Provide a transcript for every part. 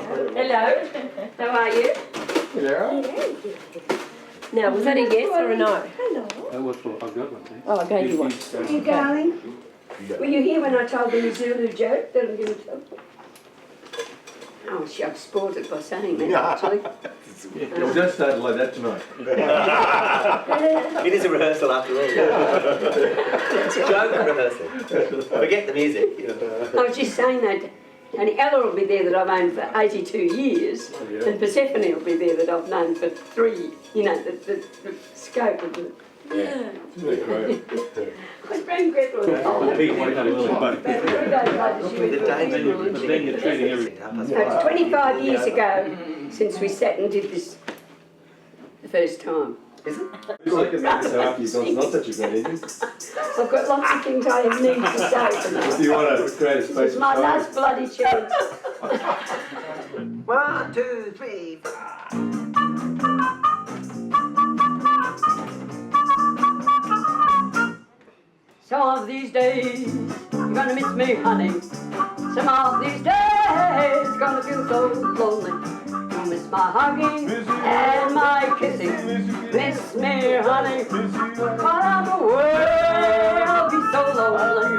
Hello. How are you? Hello. Now, was that a yes or a no? Hello. I've got one. Oh, I gave you one. Are you darling? Were you here when I told the Zulu joke that I'm going to tell? Oh, I've spoiled it by saying that, actually. Well, don't start like that tonight. It is a rehearsal after all. It's a joke rehearsal. Forget the music. You know. I was just saying that. And Ella will be there that I've known for 82 years, and Persephone will be there that I've known for 3, you know, the scope of the... Yeah. Great. I was very grateful for It's 25 years ago since we sat and did this the first time. Is it? It's like it's not such a great ending. I've got lots of things I need to say tonight. Do you want to create a space? It's my last bloody chance. 1, 2, 3, 4. Some of these days, you're gonna miss me, honey. Some of these days, gonna feel so lonely. You'll miss my hugging and my kissing. Miss me, honey. While I'm away, I'll be so lonely.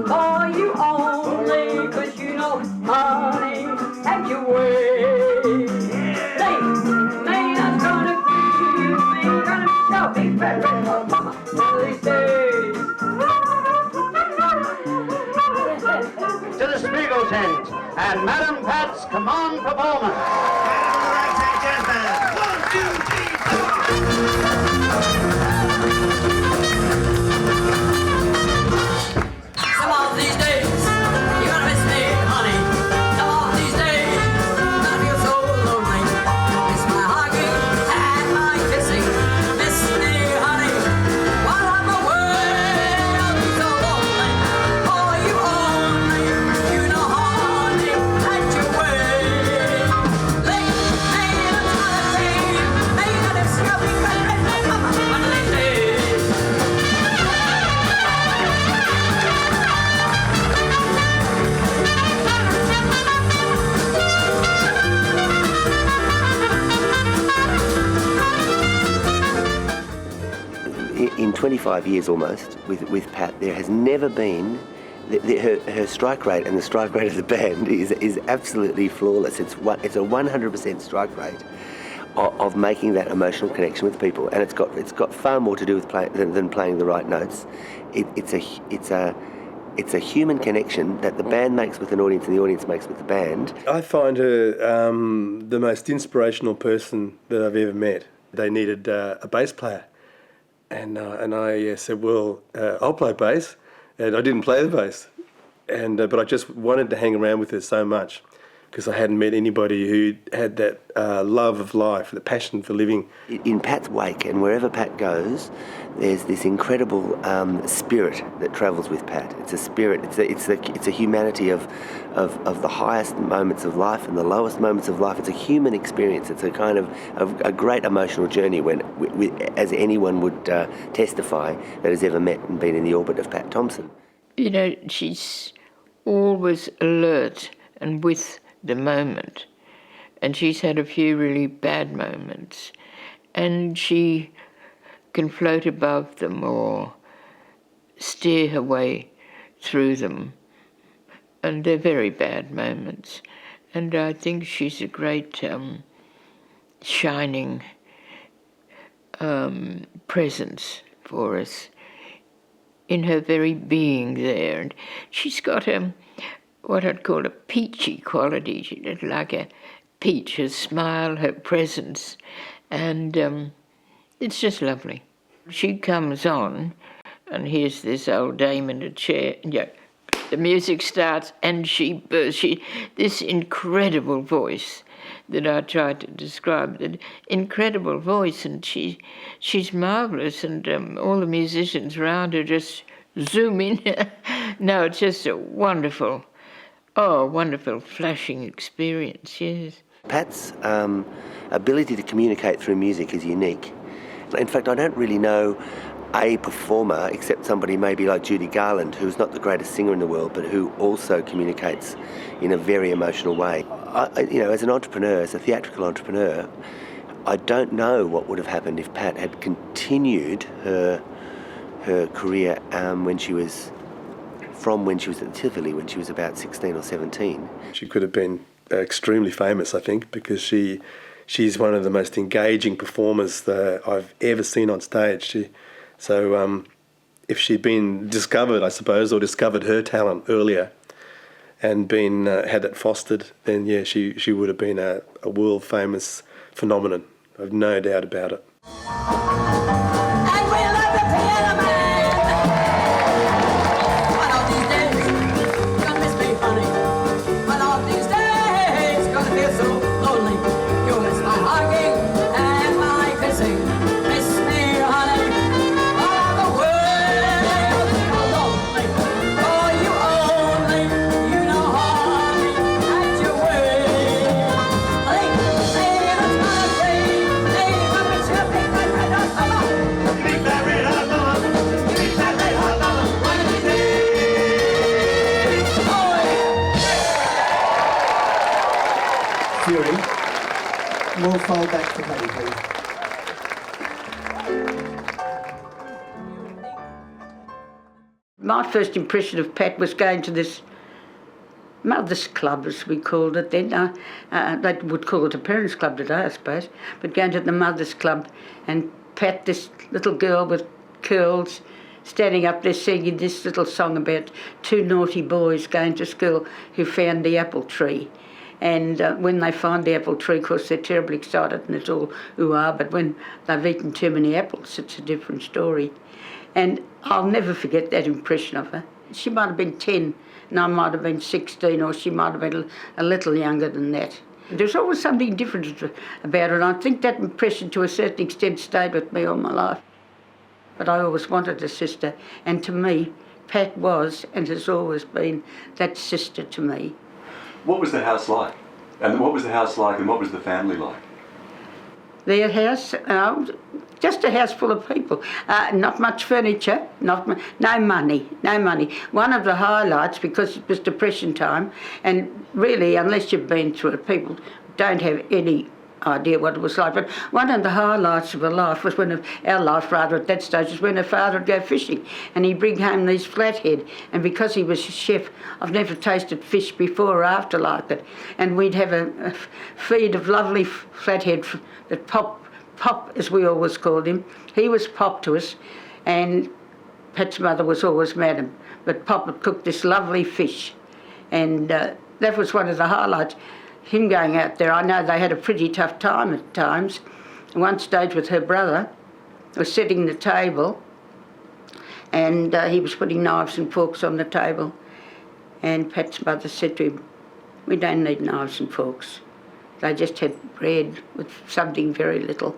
For you only, 'cause you know, honey, have your way. Me, that's gonna be, gonna be so big, fat, red, mama, one of these days. To the Spiegeltent and Madam Pat's Come On performance. Some of these days, you're gonna miss me, honey. Some of these days, gonna feel so lonely. Miss my hugging and my kissing. Miss me, honey. While I'm away, I'll be so lonely. For you only, you know, honey, at your way. Late, that's what I say. May not have scrubbing, but one of these days. In 25 years almost with Pat, there has never been her strike rate, and the strike rate of the band is absolutely flawless. It's a 100% strike rate of making that emotional connection with people, and it's got far more to do with than playing the right notes. It's a human connection that the band makes with an audience and the audience makes with the band. I find her the most inspirational person that I've ever met. They needed a bass player. And I said, well, I'll play bass, and I didn't play the bass, but I just wanted to hang around with her so much because I hadn't met anybody who had that love of life, the passion for living. In Pat's wake, and wherever Pat goes, there's this incredible spirit that travels with Pat. It's a spirit. It's a humanity of the highest moments of life and the lowest moments of life. It's a human experience. It's a kind of a great emotional journey as anyone would testify that has ever met and been in the orbit of Pat Thompson. You know, she's always alert and with the moment, and she's had a few really bad moments, and she can float above them or steer her way through them, and they're very bad moments, and I think she's a great shining presence for us in her very being there. And she's got what I'd call a peachy quality. She looked like a peach, her smile, her presence, and it's just lovely. She comes on, and here's this old dame in a chair, and the music starts, and she bursts. This incredible voice that I tried to describe, that incredible voice, and she's marvellous, and all the musicians around her just zoom in. No, it's just a wonderful flashing experience, yes. Pat's ability to communicate through music is unique. In fact, I don't really know a performer, except somebody maybe like Judy Garland, who's not the greatest singer in the world, but who also communicates in a very emotional way. As an entrepreneur, as a theatrical entrepreneur, I don't know what would have happened if Pat had continued her career when she was at Tivoli, when she was about 16 or 17. She could have been extremely famous, I think, because she's one of the most engaging performers that I've ever seen on stage. So if she'd been discovered, I suppose, or discovered her talent earlier and had it fostered, then yeah, she would have been a world famous phenomenon. I've no doubt about it. And we love the piano man. One of these days, you're gonna miss me, honey. One of these days, gonna feel so lonely. You'll miss my hugging and my kissing. Miss me, honey. All the world is so lonely. Oh, you only, you know, honey, at your way. Say that's my way. Say what is your big Fury, more fold back to Paddy, please. My first impression of Pat was going to this Mother's Club, as we called it then. They would call it a Parents' Club today, I suppose, but going to the Mother's Club, and Pat, this little girl with curls, standing up there singing this little song about two naughty boys going to school who found the apple tree. And when they find the apple tree, of course, they're terribly excited and it's all ooh-ah, but when they've eaten too many apples, it's a different story. And I'll never forget that impression of her. She might have been 10 and I might have been 16, or she might have been a little younger than that. There's always something different about her, and I think that impression to a certain extent stayed with me all my life. But I always wanted a sister, and to me, Pat was and has always been that sister to me. What was the house like? And what was the house like and what was the family like? Their house, just a house full of people. Not much furniture, no money. One of the highlights, because it was Depression time, and really, unless you've been through it, people don't have any idea what it was like. But one of the highlights of her life was our life at that stage, was when her father would go fishing and he'd bring home these flathead, and because he was a chef, I've never tasted fish before or after like it, and we'd have a feed of lovely flathead that Pop, as we always called him. He was Pop to us, and Pat's mother was always Madam, but Pop would cook this lovely fish, and that was one of the highlights. Him going out there, I know they had a pretty tough time at times. At one stage with her brother, was setting the table, and he was putting knives and forks on the table, and Pat's mother said to him, "We don't need knives and forks." They just had bread with something very little.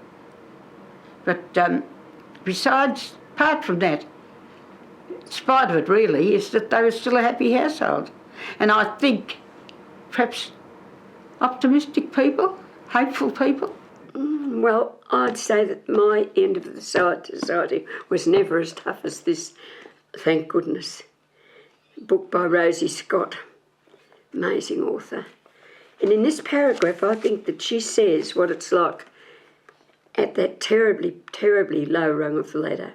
But apart from that, in spite of it really, is that they were still a happy household. And I think perhaps optimistic people, hopeful people. Well, I'd say that my end of the society was never as tough as this, thank goodness. Book by Rosie Scott, amazing author. And in this paragraph, I think that she says what it's like at that terribly, terribly low rung of the ladder.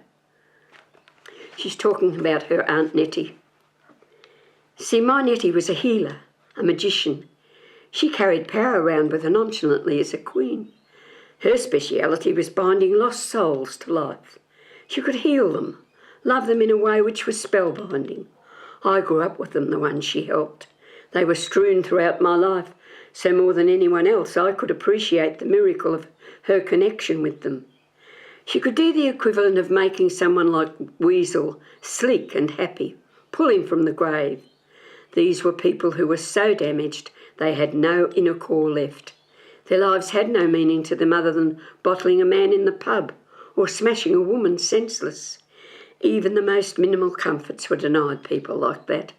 She's talking about her Aunt Nettie. See, my Nettie was a healer, a magician. She carried power around with her nonchalantly as a queen. Her speciality was binding lost souls to life. She could heal them, love them in a way which was spellbinding. I grew up with them, the ones she helped. They were strewn throughout my life, so more than anyone else I could appreciate the miracle of her connection with them. She could do the equivalent of making someone like Weasel sleek and happy, pull him from the grave. These were people who were so damaged they had no inner core left. Their lives had no meaning to them other than bottling a man in the pub or smashing a woman senseless. Even the most minimal comforts were denied people like that.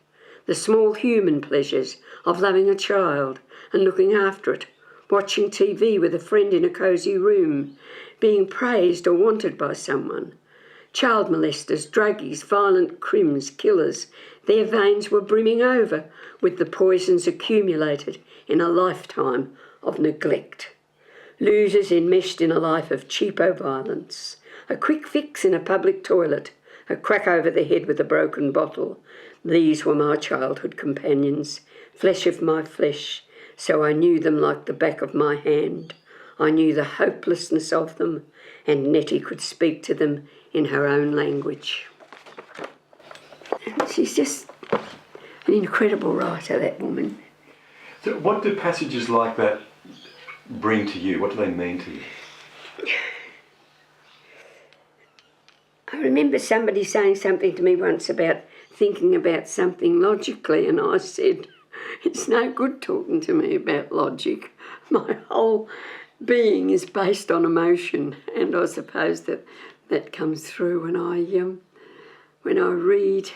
The small human pleasures of loving a child and looking after it, watching TV with a friend in a cosy room, being praised or wanted by someone. Child molesters, druggies, violent crims, killers. Their veins were brimming over with the poisons accumulated in a lifetime of neglect. Losers enmeshed in a life of cheapo violence. A quick fix in a public toilet. A crack over the head with a broken bottle. These were my childhood companions, flesh of my flesh, so I knew them like the back of my hand. I knew the hopelessness of them, and Nettie could speak to them in her own language. And she's just an incredible writer, that woman. So what do passages like that bring to you? What do they mean to you? I remember somebody saying something to me once about thinking about something logically, and I said, it's no good talking to me about logic. My whole being is based on emotion, and I suppose that comes through when I read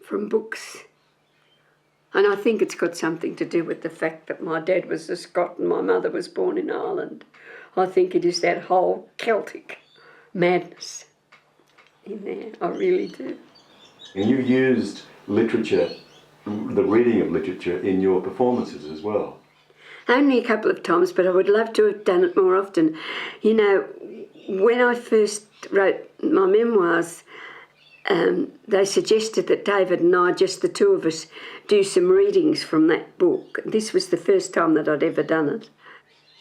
from books. And I think it's got something to do with the fact that my dad was a Scot and my mother was born in Ireland. I think it is that whole Celtic madness in there. I really do. And you used literature, the reading of literature, in your performances as well. Only a couple of times, but I would love to have done it more often. You know, when I first wrote my memoirs, they suggested that David and I, just the two of us, do some readings from that book. This was the first time that I'd ever done it.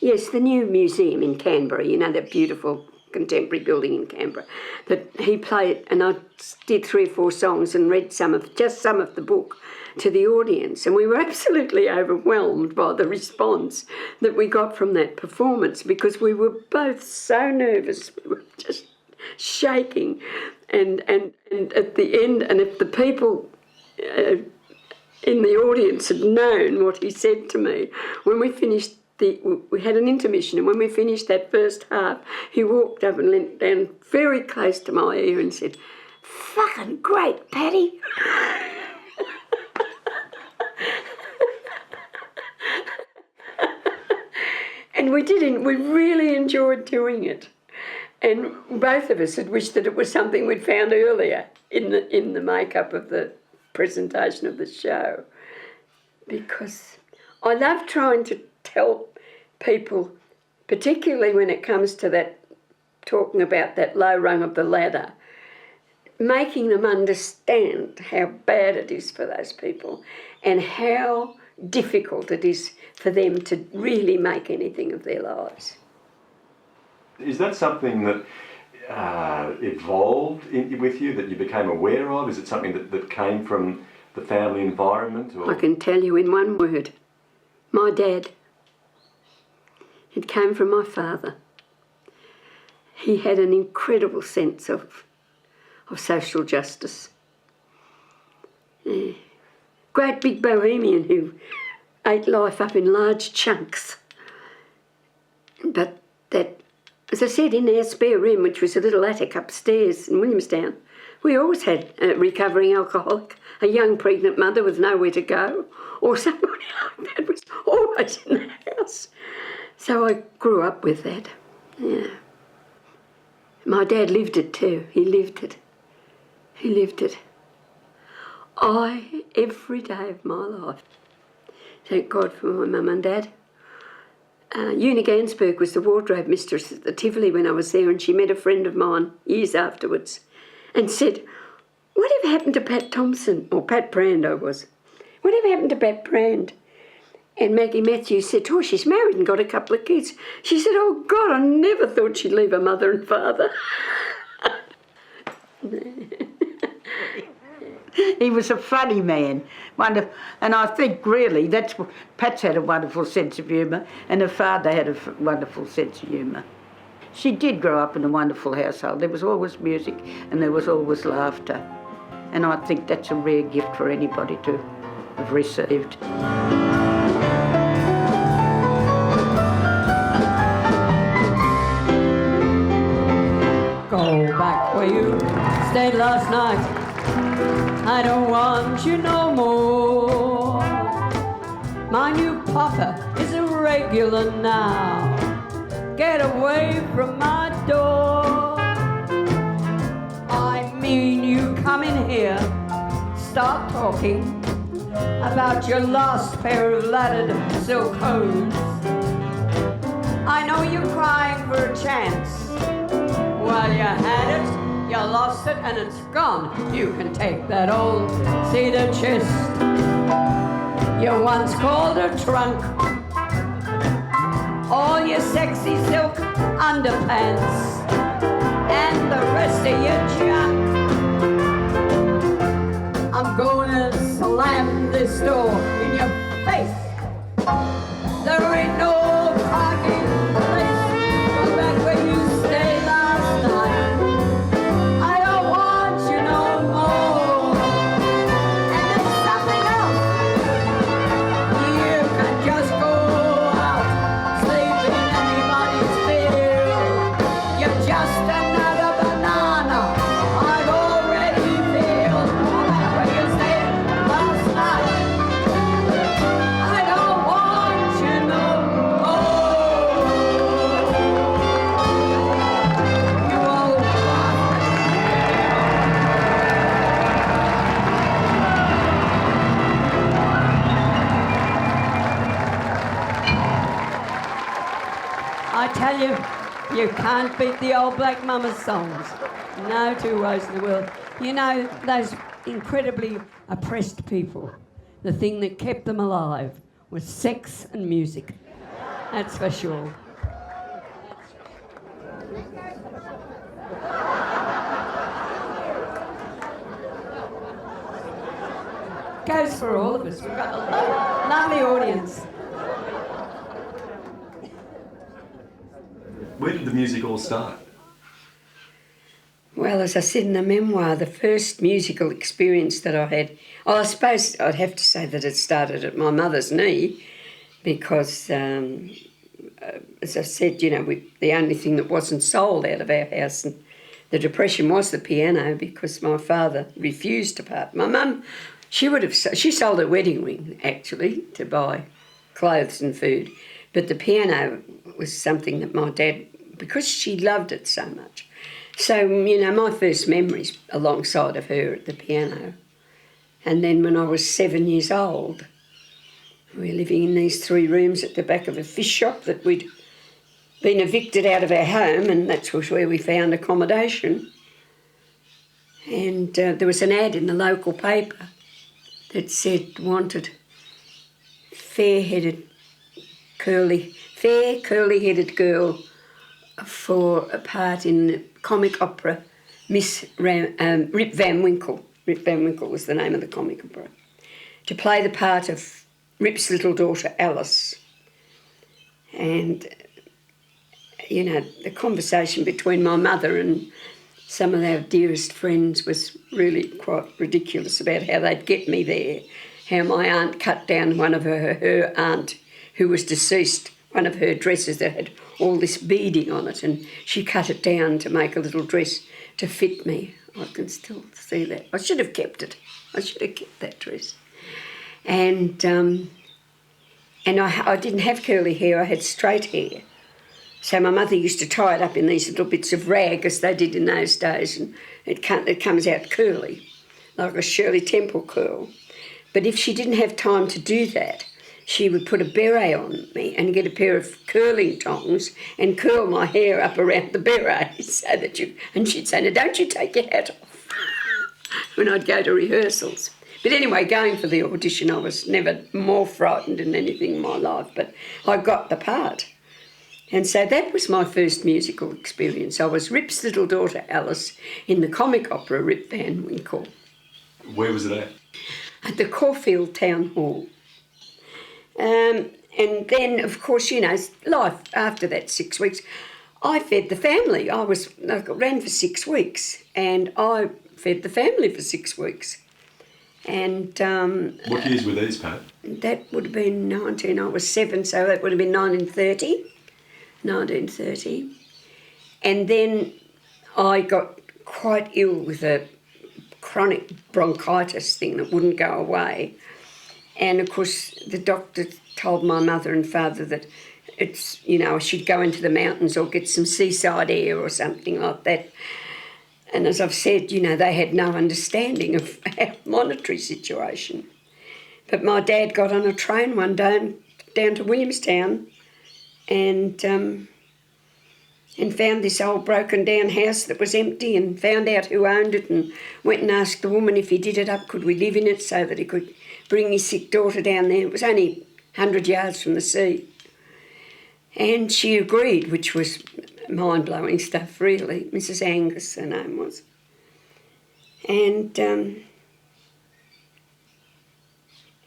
Yes, the new museum in Canberra, you know, that beautiful contemporary building in Canberra, that he played, and I did 3 or 4 songs and read some of the book to the audience, and we were absolutely overwhelmed by the response that we got from that performance, because we were both so nervous, we were just shaking, and at the end, and if the people in the audience had known what he said to me, when we finished we had an intermission, and when we finished that first half, he walked up and leant down very close to my ear and said, "Fucking great, Patty." And we really enjoyed doing it. And both of us had wished that it was something we'd found earlier in the makeup of the presentation of the show. Because I love trying to tell people, particularly when it comes to that, talking about that low rung of the ladder, making them understand how bad it is for those people and how difficult it is for them to really make anything of their lives. Is that something that evolved with you, that you became aware of? Is it something that came from the family environment? Or? I can tell you in one word, my dad. It came from my father. He had an incredible sense of social justice. Yeah. Great big bohemian who ate life up in large chunks. But that, as I said, in our spare room, which was a little attic upstairs in Williamstown, we always had a recovering alcoholic, a young pregnant mother with nowhere to go, or somebody like that was always in the house. So I grew up with that, yeah. My dad lived it too. He lived it. He lived it. Every day of my life, thank God for my mum and dad. Una Gansberg was the wardrobe mistress at the Tivoli when I was there, and she met a friend of mine years afterwards and said, "Whatever happened to Pat Thompson?" Or Pat Brand I was. "Whatever happened to Pat Brand?" And Maggie Matthews said, "Oh, she's married and got a couple of kids." She said, "Oh, God, I never thought she'd leave her mother and father." He was a funny man, and I think really Pat's had a wonderful sense of humour, and her father had a wonderful sense of humour. She did grow up in a wonderful household. There was always music and there was always laughter, and I think that's a rare gift for anybody to have received. Go back where you stayed last night. I don't want you no more. My new papa is a regular now. Get away from my door. come in here, start talking about your last pair of laddered silk hose. I know you're crying for a chance. Well, you had it, you lost it, and it's gone. You can take that old cedar chest you once called a trunk, all your sexy silk underpants, and the rest of your junk. I'm gonna slam this door in your face. There ain't no parking place. Go back where you stayed last night. I don't want you no more. And there's something else. You can just go out, sleep in anybody's field. You're just another banana I've already peeled. Go back where you stayed last night. I don't want you no more. You old I tell you, you can't beat the old Black Mama's songs. No two ways in the world. You know, those incredibly oppressed people, the thing that kept them alive was sex and music. That's for sure. Goes for all of us. We've got a lovely audience. Where did the music all start? Well, as I said in the memoir, the first musical experience that I had, I suppose I'd have to say that it started at my mother's knee because, as I said, you know, the only thing that wasn't sold out of our house in the Depression was the piano because my father refused to part. My mum, she sold a wedding ring, actually, to buy clothes and food, but the piano was something that my dad, because she loved it so much. So, you know, my first memories alongside of her at the piano. And then when I was 7 years old, we were living in these 3 rooms at the back of a fish shop that we'd been evicted out of our home, and that was where we found accommodation. And there was an ad in the local paper that said, wanted fair, curly-headed girl for a part in the comic opera Rip Van Winkle. Rip Van Winkle was the name of the comic opera. To play the part of Rip's little daughter Alice. And, you know, the conversation between my mother and some of our dearest friends was really quite ridiculous about how they'd get me there, how my aunt cut down one of her aunt who was deceased, one of her dresses that had all this beading on it, and she cut it down to make a little dress to fit me. I can still see that. I should have kept it. I should have kept that dress. And I didn't have curly hair, I had straight hair. So my mother used to tie it up in these little bits of rag, as they did in those days, and it comes out curly, like a Shirley Temple curl. But if she didn't have time to do that, she would put a beret on me and get a pair of curling tongs and curl my hair up around the beret so that and she'd say, "Now don't you take your hat off," when I'd go to rehearsals. But anyway, going for the audition, I was never more frightened than anything in my life, but I got the part. And so that was my first musical experience. I was Rip's little daughter Alice in the comic opera Rip Van Winkle. Where was it at? At the Caulfield Town Hall. And then, of course, you know, life after that 6 weeks, I fed the family. I ran for 6 weeks and I fed the family for 6 weeks. And what years were these, Pat? That would have been I was 7, so that would have been 1930. And then I got quite ill with a chronic bronchitis thing that wouldn't go away. And of course, the doctor told my mother and father that it's, you know, I should go into the mountains or get some seaside air or something like that. And as I've said, you know, they had no understanding of our monetary situation. But my dad got on a train one day down to Williamstown and found this old broken down house that was empty and found out who owned it and went and asked the woman if he did it up, could we live in it so that he could bring his sick daughter down there. It was only 100 yards from the sea. And she agreed, which was mind-blowing stuff, really. Mrs. Angus, her name was. And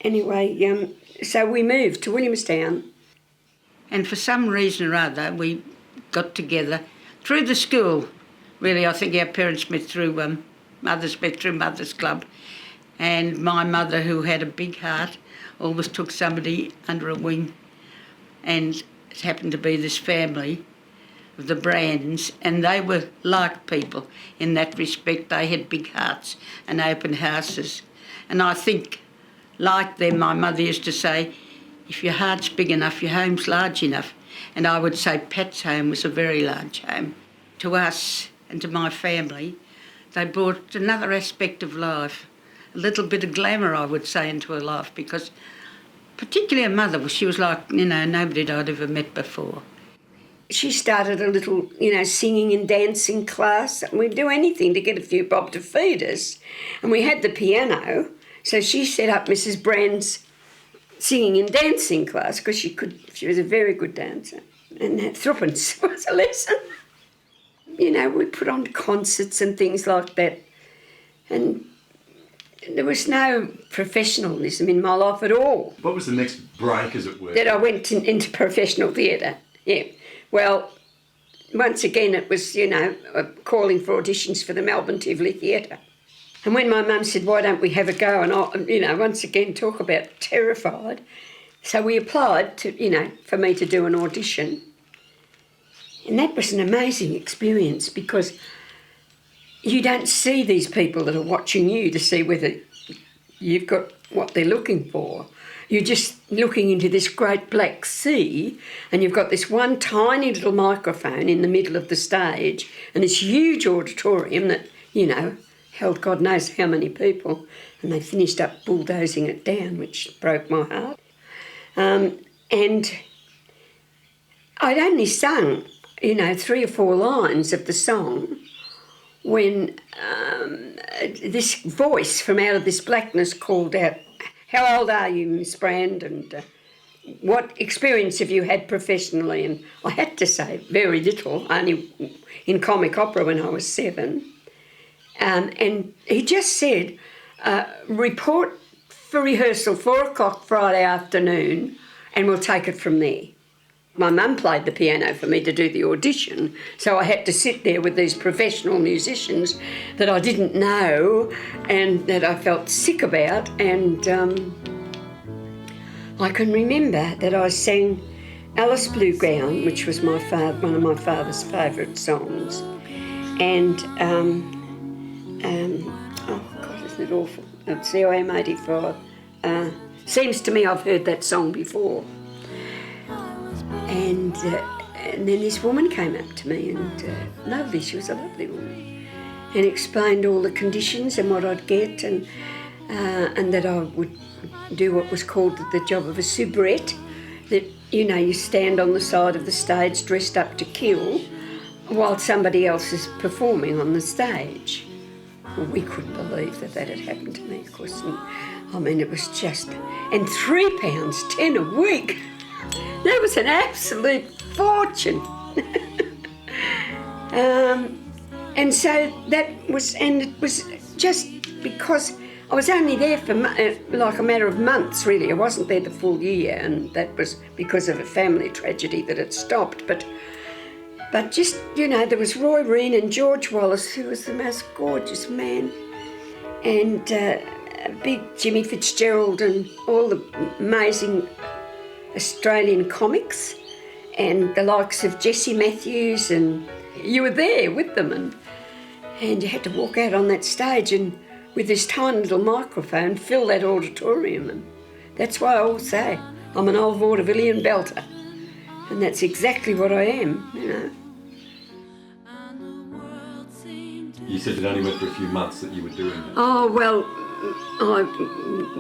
anyway, so we moved to Williamstown. And for some reason or other, we got together through the school. Really, I think our parents met through, mothers met through Mothers Club. And my mother, who had a big heart, always took somebody under a wing. And it happened to be this family of the Brands, and they were like people in that respect. They had big hearts and open houses. And I think, like them, my mother used to say, if your heart's big enough, your home's large enough. And I would say Pat's home was a very large home. To us and to my family, they brought another aspect of life, a little bit of glamour, I would say, into her life, because particularly her mother, she was like, you know, nobody I'd ever met before. She started a little, you know, singing and dancing class. We'd do anything to get a few bob to feed us. And we had the piano, so she set up Mrs. Brand's singing and dancing class because she was a very good dancer. And that threepence was a lesson. You know, we put on concerts and things like that. And there was no professionalism in my life at all. What was the next break, as it were? That I went into professional theatre, yeah. Well, once again, it was, you know, calling for auditions for the Melbourne Tivoli Theatre. And when my mum said, why don't we have a go, and I, you know, once again, talk about terrified. So we applied to, you know, for me to do an audition. And that was an amazing experience because you don't see these people that are watching you to see whether you've got what they're looking for. You're just looking into this great black sea and you've got this one tiny little microphone in the middle of the stage and this huge auditorium that, you know, held God knows how many people, and they finished up bulldozing it down, which broke my heart. And I'd only sung, you know, 3 or 4 lines of the song when this voice from out of this blackness called out, how old are you, Miss Brand, and what experience have you had professionally? And I had to say very little, only in comic opera when I was 7. And he just said, report for rehearsal 4 o'clock Friday afternoon and we'll take it from there. My mum played the piano for me to do the audition, so I had to sit there with these professional musicians that I didn't know and that I felt sick about. And I can remember that I sang Alice Blue Gown, which was one of my father's favourite songs. And, oh God, isn't it awful? It's the CIM 85. Seems to me I've heard that song before. And then this woman came up to me and lovely, she was a lovely woman, and explained all the conditions and what I'd get and that I would do what was called the job of a soubrette, that, you know, you stand on the side of the stage dressed up to kill while somebody else is performing on the stage. Well, we couldn't believe that had happened to me, of course. And, I mean, it was just... And £3.10 a week. That was an absolute fortune. And so that was... And it was just because I was only there for like a matter of months, really. I wasn't there the full year, and that was because of a family tragedy that it stopped. But just, you know, there was Roy Reen and George Wallace, who was the most gorgeous man, and big Jimmy Fitzgerald and all the amazing Australian comics and the likes of Jessie Matthews, and you were there with them, and you had to walk out on that stage and with this tiny little microphone fill that auditorium. And that's why I always say I'm an old vaudevillian belter, and that's exactly what I am, you know. You said it only went for a few months that you were doing that. Oh, well,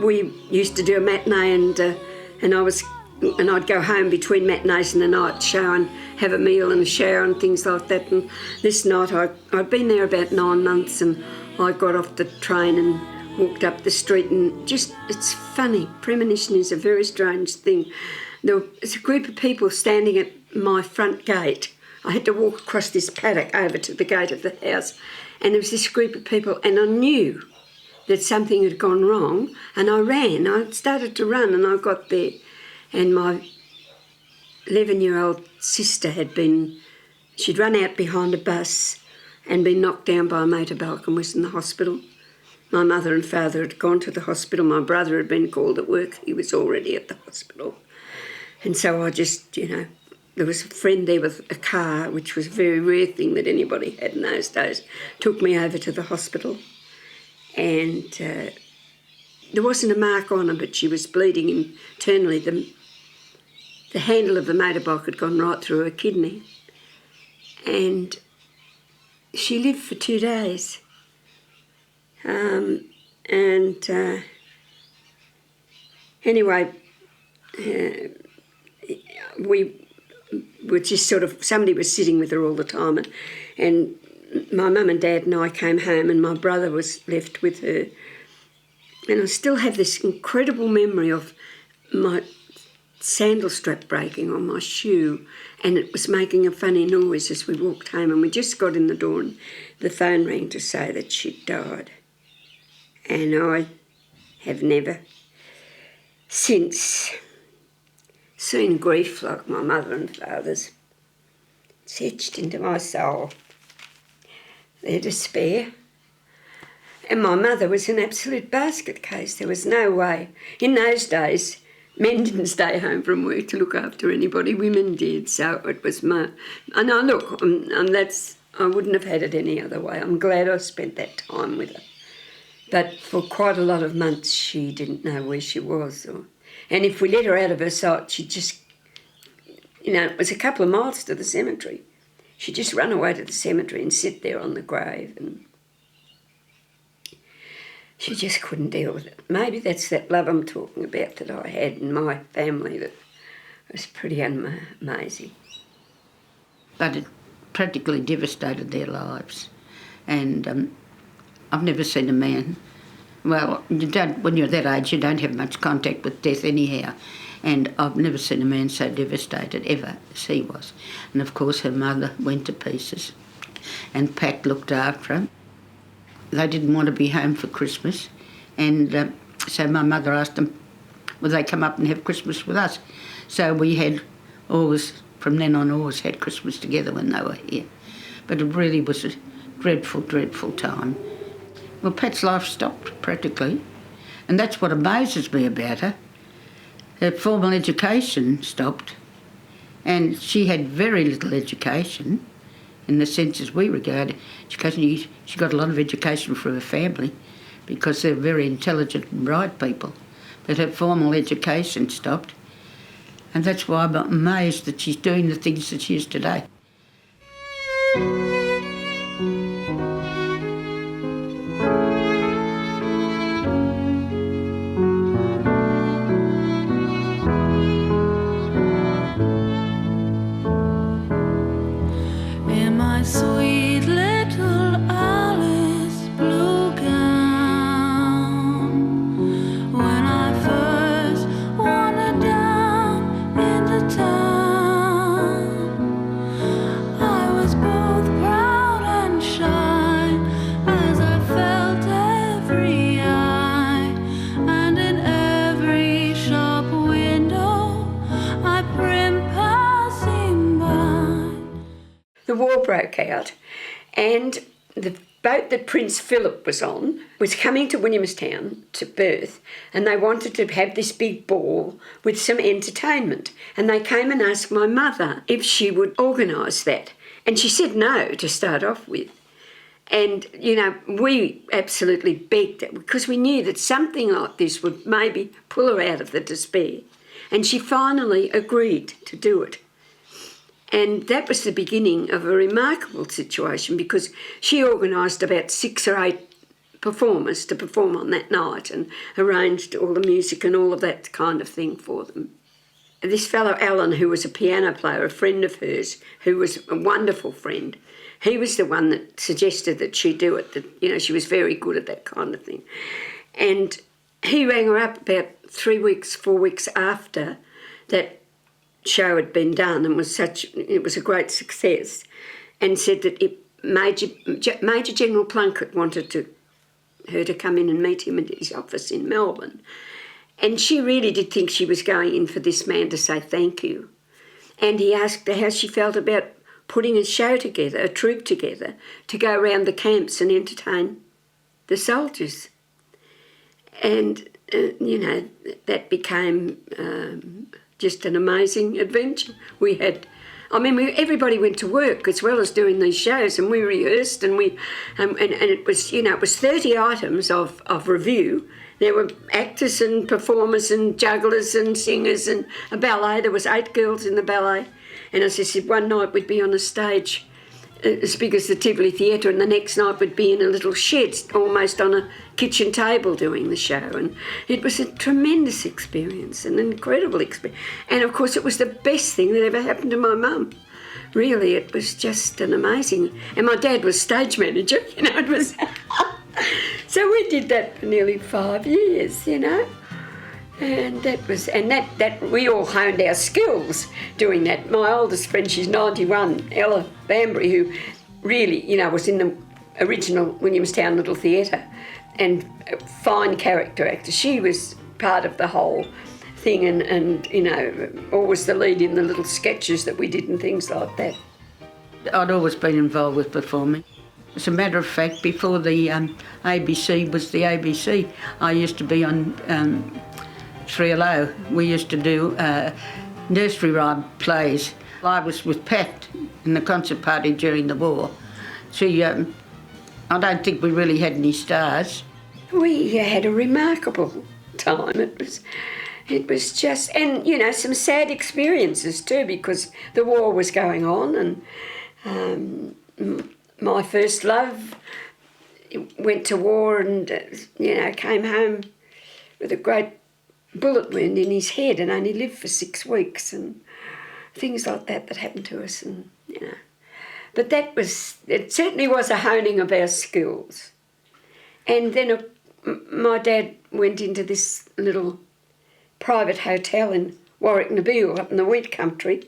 we used to do a matinee and I'd go home between matinees and the night show and have a meal and a shower and things like that. And this night I'd been there about 9 months and I got off the train and walked up the street and just, it's funny, premonition is a very strange thing. There was a group of people standing at my front gate. I had to walk across this paddock over to the gate of the house and there was this group of people and I knew that something had gone wrong and I ran. I started to run and I got there and my 11-year-old sister she'd run out behind a bus and been knocked down by a motorbike and was in the hospital. My mother and father had gone to the hospital. My brother had been called at work. He was already at the hospital. And so I just, there was a friend there with a car, which was a very rare thing that anybody had in those days, took me over to the hospital. And there wasn't a mark on her, but she was bleeding internally. The handle of the motorbike had gone right through her kidney. And she lived for 2 days. Anyway, we were just sort of, somebody was sitting with her all the time and my mum and dad and I came home and my brother was left with her. And I still have this incredible memory of my sandal strap breaking on my shoe and it was making a funny noise as we walked home and we just got in the door and the phone rang to say that she'd died. And I have never since seen grief like my mother and father's. It's etched into my soul, their despair. And my mother was an absolute basket case. There was no way. In those days, men didn't stay home from work to look after anybody, women did. So it was my... And I look, I wouldn't have had it any other way. I'm glad I spent that time with her. But for quite a lot of months, she didn't know where she was. And if we let her out of her sight, she'd just... it was a couple of miles to the cemetery. She'd just run away to the cemetery and sit there on the grave and... She just couldn't deal with it. Maybe that's that love I'm talking about that I had in my family that was pretty amazing. But it practically devastated their lives. And I've never seen a man... Well, when you're that age, you don't have much contact with death anyhow. And I've never seen a man so devastated, ever, as he was. And of course her mother went to pieces. And Pat looked after him. They didn't want to be home for Christmas, and so my mother asked them, would they come up and have Christmas with us? So we had from then on, always had Christmas together when they were here. But it really was a dreadful, dreadful time. Well, Pat's life stopped, practically, and that's what amazes me about her. Her formal education stopped, and she had very little education, in the sense as we regard education. She got a lot of education from her family because they're very intelligent and bright people. But her formal education stopped. And that's why I'm amazed that she's doing the things that she is today. Sweet little Alice blue gown, when I first wandered down into town, I was both proud and shy as I felt every eye, and in every shop window I prim passing by. The war broke out and the boat that Prince Philip was on was coming to Williamstown to Perth, and they wanted to have this big ball with some entertainment, and they came and asked my mother if she would organise that, and she said no to start off with. And, we absolutely begged her because we knew that something like this would maybe pull her out of the despair, and she finally agreed to do it. And that was the beginning of a remarkable situation, because she organised about 6 or 8 performers to perform on that night and arranged all the music and all of that kind of thing for them. This fellow Alan, who was a piano player, a friend of hers, who was a wonderful friend, he was the one that suggested that she do it, that, you know, she was very good at that kind of thing. And he rang her up about 4 weeks after that show had been done and it was a great success, and said that Major General Plunkett wanted her to come in and meet him at his office in Melbourne. And she really did think she was going in for this man to say thank you. And he asked her how she felt about putting a show together, a troupe together, to go around the camps and entertain the soldiers. And, you know, that became just an amazing adventure. Everybody went to work as well as doing these shows, and we rehearsed, and it was, you know, it was 30 items of review. There were actors and performers and jugglers and singers and a ballet. There was 8 girls in the ballet. And as I said, one night we'd be on a stage as big as the Tivoli Theatre, and the next night we'd be in a little shed almost on a kitchen table doing the show. And it was a tremendous experience, an incredible experience. And of course it was the best thing that ever happened to my mum. Really, it was just an amazing... And my dad was stage manager, you know, it was... So we did that for nearly 5 years, you know. And that we all honed our skills doing that. My oldest friend, she's 91, Ella Bambury, who really, you know, was in the original Williamstown Little Theatre, and a fine character actor. She was part of the whole thing, and you know, always the lead in the little sketches that we did and things like that. I'd always been involved with performing. As a matter of fact, before the ABC was the ABC, I used to be on 3LO. We used to do nursery rhyme plays. I was with Pat in the concert party during the war. She, I don't think we really had any stars. We had a remarkable time. It was just, and you know, some sad experiences too, because the war was going on, and my first love went to war and, you know, came home with a great bullet wound in his head and only lived for 6 weeks, and things like that happened to us, and, you know. But it certainly was a honing of our skills. And then my dad went into this little private hotel in Warwick Nabil up in the wheat country,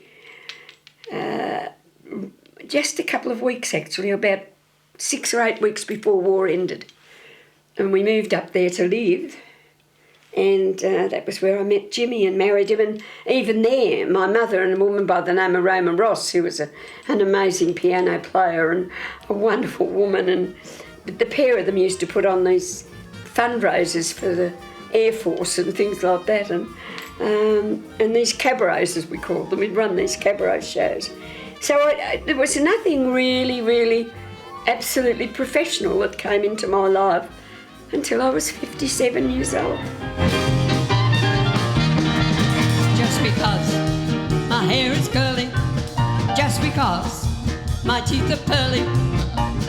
just a couple of weeks actually, about 6 or 8 weeks before war ended. And we moved up there to live, and that was where I met Jimmy and married him. And even there, my mother and a woman by the name of Roma Ross, who was an amazing piano player and a wonderful woman, and the pair of them used to put on these fundraisers for the Air Force and things like that, and these cabarets, as we called them. We'd run these cabaret shows. So there was nothing really absolutely professional that came into my life until I was 57 years old. Just because my hair is curly, just because my teeth are pearly,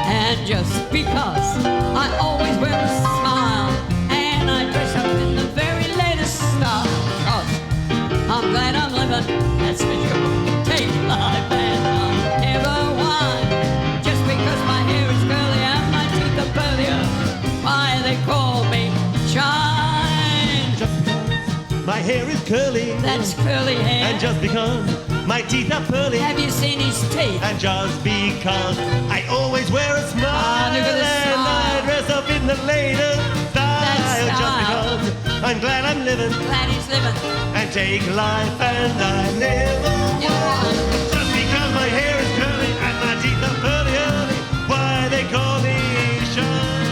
and just because I always wear a smile and I dress up in the very latest style, because I'm glad I'm living, that's for sure. Take life and I'll never whine. Just because my hair is curly and my teeth are pearlier, why they call me Shine. Just because my hair is curly, that's curly hair, and just because my teeth are pearly, have you seen his teeth? And just because I always wear a smile, look at the and smile. I dress up in the latest style, just because I'm glad I'm living, Glad he's living, and take life and I never want. Just because my hair is curly and my teeth are pearly, why they call me Shine.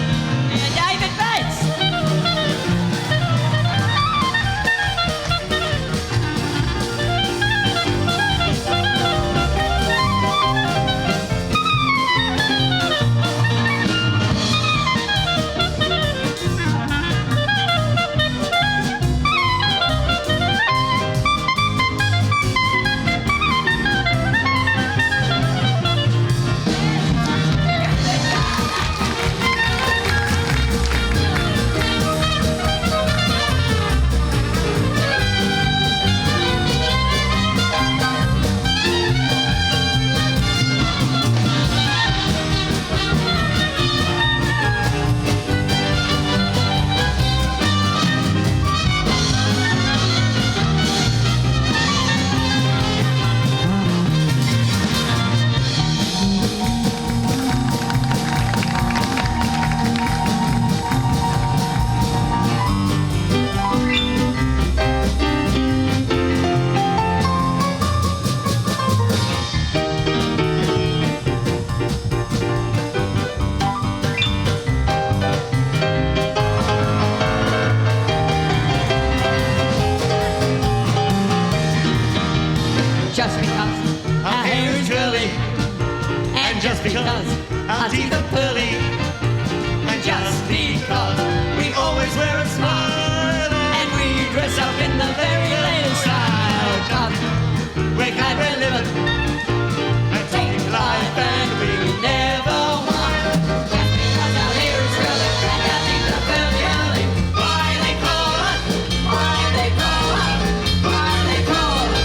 David Bates. make life we're living. And take life and we never want. Just because our hair is curly and our teeth are pearly. Why they call us? Why they call us? Why they call us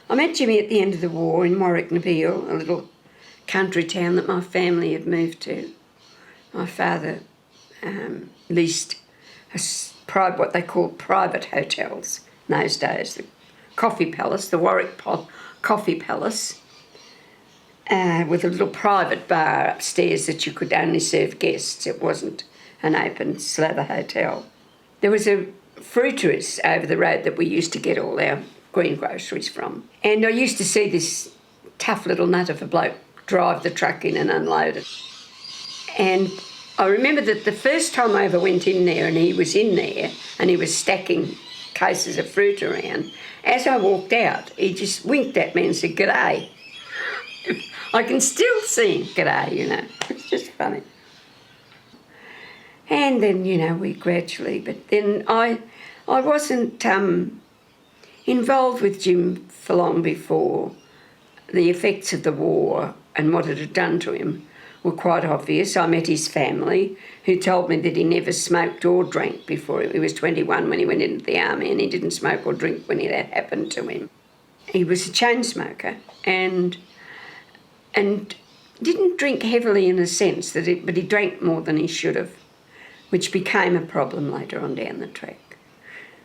I met Jimmy at the end of the war in Warwick-Nabeal, a little country town that my family had moved to. My father leased what they called private hotels in those days, the Coffee Palace, the Warwick Coffee Palace, with a little private bar upstairs that you could only serve guests. It wasn't an open slather hotel. There was a fruiterer's over the road that we used to get all our greengroceries from. And I used to see this tough little nut of a bloke drive the truck in and unload it. And I remember that the first time I ever went in there and he was in there and he was stacking cases of fruit around, as I walked out, he just winked at me and said, "G'day." I can still see him, "G'day," you know. It's just funny. And then, you know, we gradually, but then I wasn't involved with Jim for long before. The effects of the war and what it had done to him were quite obvious. I met his family, who told me that he never smoked or drank before he was 21 when he went into the army, and he didn't smoke or drink when that happened to him. He was a chain smoker and didn't drink heavily in a sense, but he drank more than he should have, which became a problem later on down the track.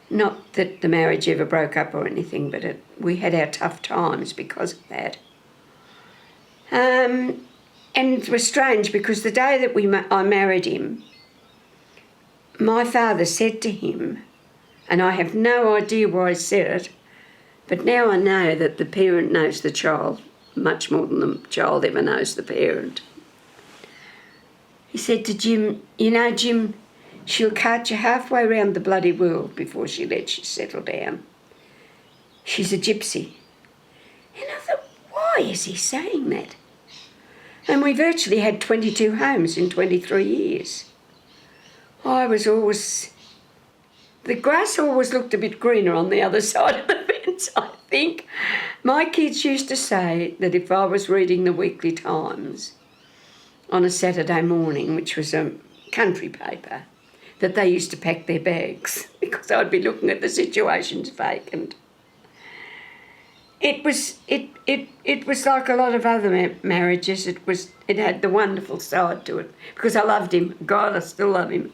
Not that the marriage ever broke up or anything, but we had our tough times because of that. And it was strange because the day that I married him, my father said to him, and I have no idea why he said it, but now I know that the parent knows the child much more than the child ever knows the parent. He said to Jim, "You know, Jim, she'll cart you halfway round the bloody world before she lets you settle down. She's a gypsy." And I thought, why is he saying that? And we virtually had 22 homes in 23 years. The grass always looked a bit greener on the other side of the fence, I think. My kids used to say that if I was reading the Weekly Times on a Saturday morning, which was a country paper, that they used to pack their bags because I'd be looking at the situations vacant. It was like a lot of other marriages. It had the wonderful side to it because I loved him. God, I still love him.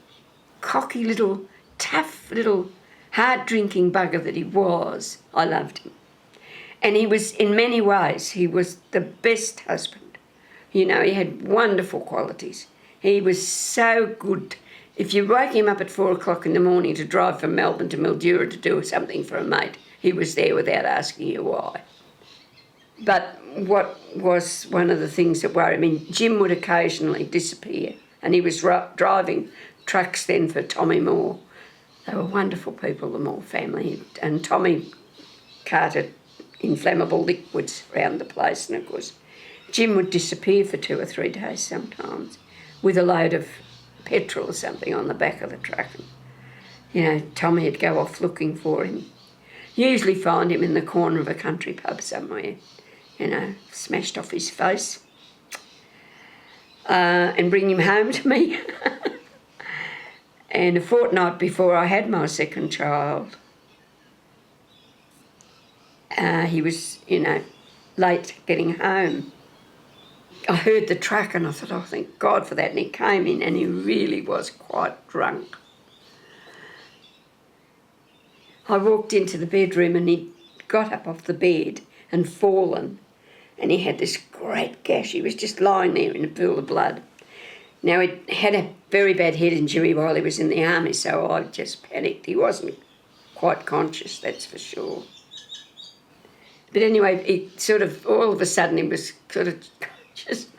Cocky little, tough little, hard-drinking bugger that he was, I loved him. And he was, in many ways, he was the best husband. You know, he had wonderful qualities. He was so good. If you woke him up at 4 o'clock in the morning to drive from Melbourne to Mildura to do something for a mate, he was there without asking you why. But what was one of the things that worried me, Jim would occasionally disappear, and he was driving trucks then for Tommy Moore. They were wonderful people, the Moore family, and Tommy carted inflammable liquids around the place, and of course Jim would disappear for 2 or 3 days sometimes with a load of petrol or something on the back of the truck. And, you know, Tommy would go off looking for him. Usually find him in the corner of a country pub somewhere, you know, smashed off his face, and bring him home to me. And a fortnight before I had my second child, he was, you know, late getting home. I heard the truck and I thought, oh, thank God for that. And he came in and he really was quite drunk. I walked into the bedroom and he got up off the bed and fallen, and he had this great gash. He was just lying there in a pool of blood. Now, he had a very bad head injury while he was in the army, so I just panicked. He wasn't quite conscious, that's for sure. But anyway, he sort of, all of a sudden, he was sort of just...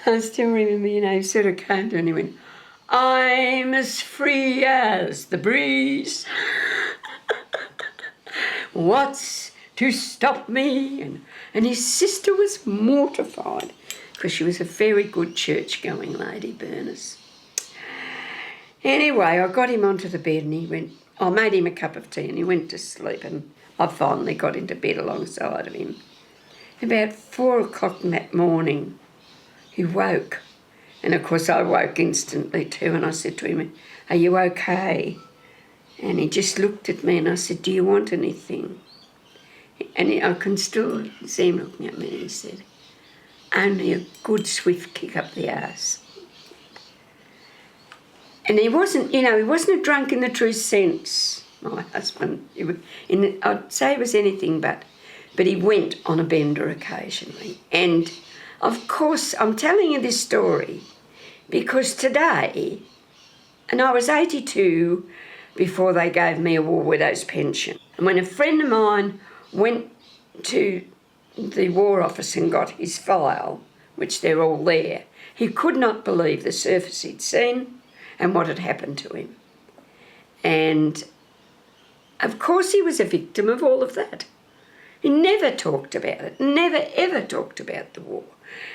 I still remember, you know, he sort of came to and he went, "I'm as free as the breeze. What's to stop me?" And his sister was mortified. because she was a very good church-going lady, Berners. Anyway, I got him onto the bed and he went, I made him a cup of tea and he went to sleep, and I finally got into bed alongside of him. About 4 o'clock that morning, he woke. And of course I woke instantly too, and I said to him, "Are you okay?" And he just looked at me and I said, "Do you want anything?" And I can still see him looking at me, and he said, "Only a good swift kick up the arse." And he wasn't, he wasn't a drunk in the true sense, my husband. I'd say he was anything but he went on a bender occasionally. And of course, I'm telling you this story because today, and I was 82 before they gave me a war widow's pension. And when a friend of mine went to the War Office and got his file, which they're all there, he could not believe the surface he'd seen and what had happened to him. And of course he was a victim of all of that. He never talked about it, never ever talked about the war.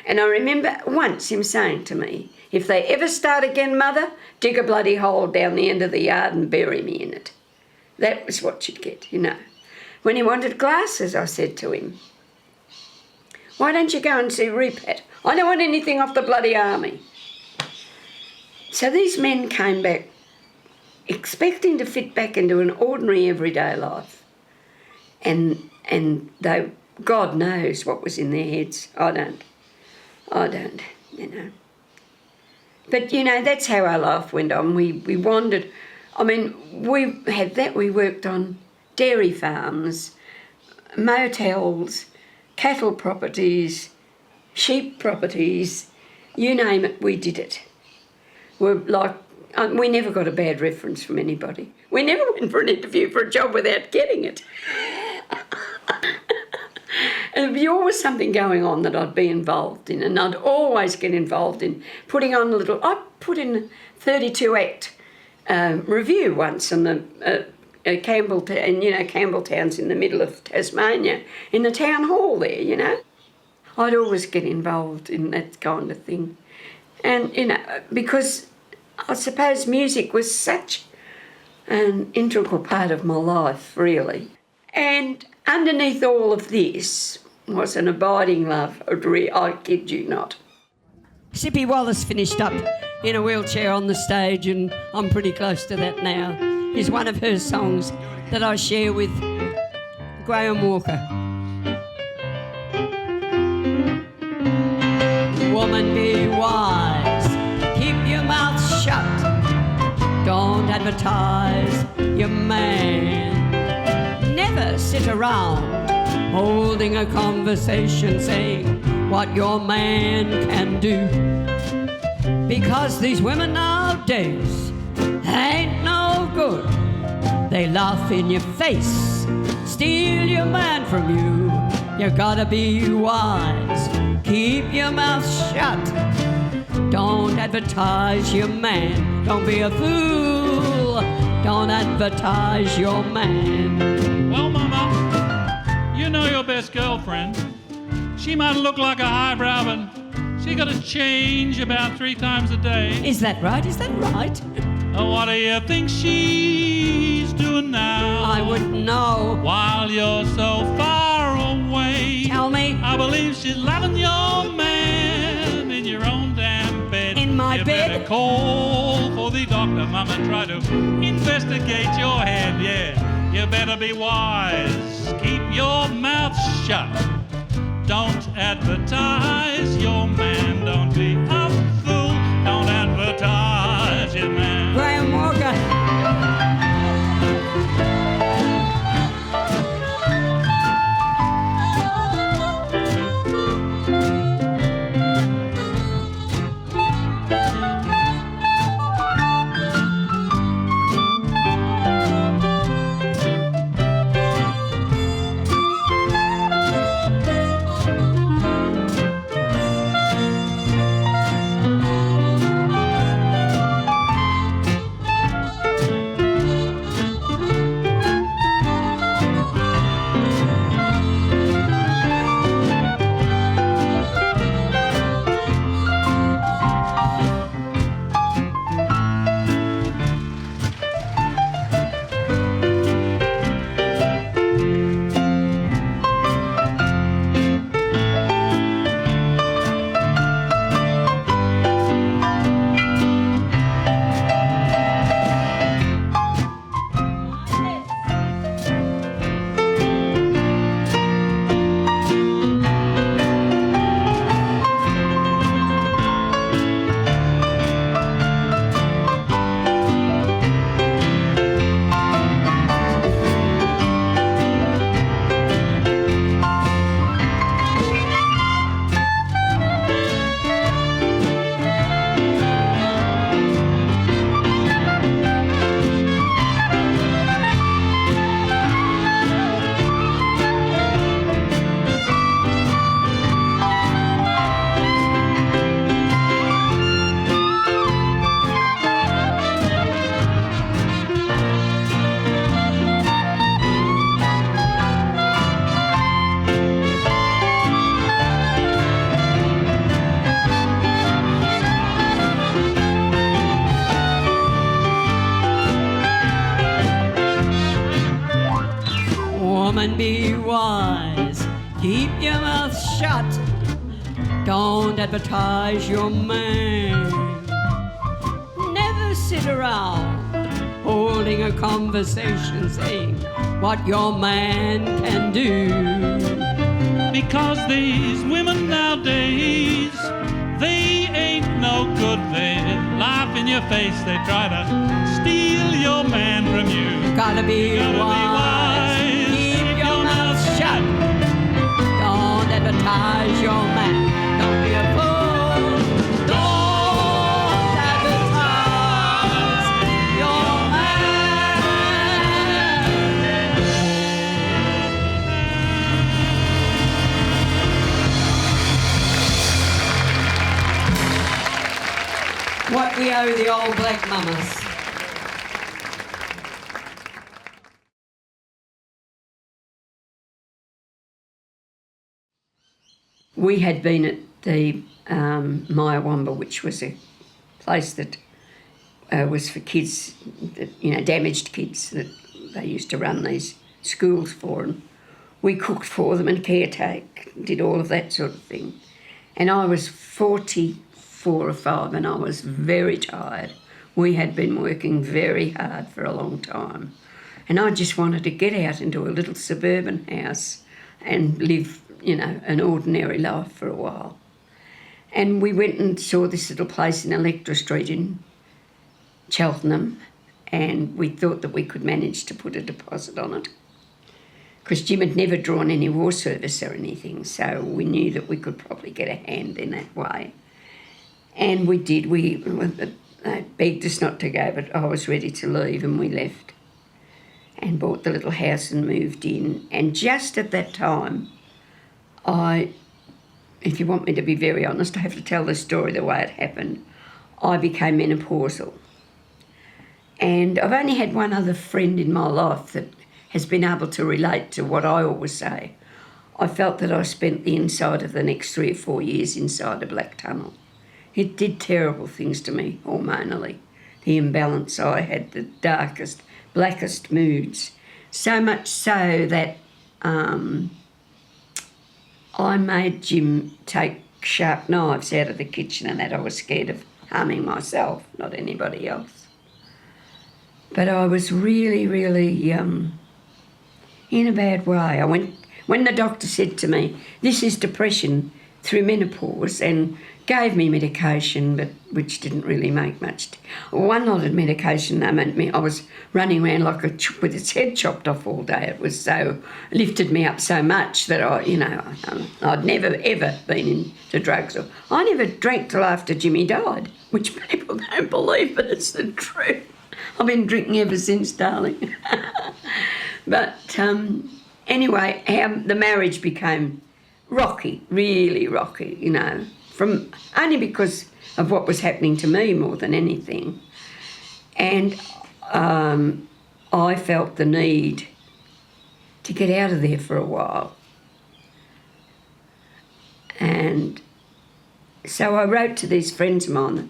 And I remember once him saying to me, "If they ever start again, Mother, dig a bloody hole down the end of the yard and bury me in it." That was what you'd get, When he wanted glasses, I said to him, "Why don't you go and see Repat? I don't want anything off the bloody army." So these men came back expecting to fit back into an ordinary everyday life. And they, God knows what was in their heads. I don't, But, that's how our life went on. We wandered. I mean, we had that. We worked on dairy farms, motels, cattle properties, sheep properties, you name it, we did it. We never got a bad reference from anybody. We never went for an interview for a job without getting it. And there'd be always something going on that I'd be involved in, and I'd always get involved in putting on I put in a 32-act review once on the Campbelltown, Campbelltown's in the middle of Tasmania, in the town hall there, I'd always get involved in that kind of thing. And, because I suppose music was such an integral part of my life, really. And underneath all of this was an abiding love, I kid you not. Sippy Wallace finished up in a wheelchair on the stage, and I'm pretty close to that now. Here's one of her songs that I share with Graham Walker. Woman, be wise, keep your mouth shut, don't advertise your man. Never sit around holding a conversation saying what your man can do, because these women nowadays ain't no good. They laugh in your face, steal your man from you. You gotta be wise, keep your mouth shut, don't advertise your man. Don't be a fool, don't advertise your man. Well, Mama, you know your best girlfriend. She might look like a highbrow, but she got to change about 3 times a day. Is that right? Is that right? What do you think she's doing now? I wouldn't know. While you're so far away. Tell me. I believe she's loving your man in your own damn bed. In my you bed? Better call for the doctor, Mama. Try to investigate your head, yeah. You better be wise. Keep your mouth shut. Don't advertise your man. Don't be a fool. Don't advertise your man. Graham Walker. be wise. Keep your mouth shut. Don't advertise your man. Never sit around holding a conversation saying what your man can do. Because these women nowadays, they ain't no good. They laugh in your face. They try to steal your man from you. Gotta be wise. Keep your mouth shut. Don't advertise your man. Don't be a fool. Don't advertise your man. What we owe the old black mamas. We had been at the Myawamba, which was a place that was for kids, that, damaged kids that they used to run these schools for, and we cooked for them and caretake, did all of that sort of thing. And I was 44 or 5 and I was very tired. We had been working very hard for a long time. And I just wanted to get out into a little suburban house and live, an ordinary life for a while. And we went and saw this little place in Electra Street in Cheltenham, and we thought that we could manage to put a deposit on it, because Jim had never drawn any war service or anything, so we knew that we could probably get a hand in that way. And we did. They begged us not to go, but I was ready to leave, and we left and bought the little house and moved in. And just at that time, if you want me to be very honest, I have to tell the story the way it happened. I became menopausal. And I've only had one other friend in my life that has been able to relate to what I always say. I felt that I spent the inside of the next 3 or 4 years inside a black tunnel. It did terrible things to me hormonally. The imbalance I had, the darkest, blackest moods. So much so that I made Jim take sharp knives out of the kitchen, and that I was scared of harming myself, not anybody else. But I was really, really in a bad way. When the doctor said to me, this is depression through menopause, and gave me medication, but which didn't really make much. One lot of medication, I was running around like with its head chopped off all day. It was so, lifted me up so much that I'd never ever been into drugs. I never drank till after Jimmy died, which people don't believe, but it's the truth. I've been drinking ever since, darling. But anyway, the marriage became rocky, really rocky, only because of what was happening to me more than anything. And I felt the need to get out of there for a while. And so I wrote to these friends of mine that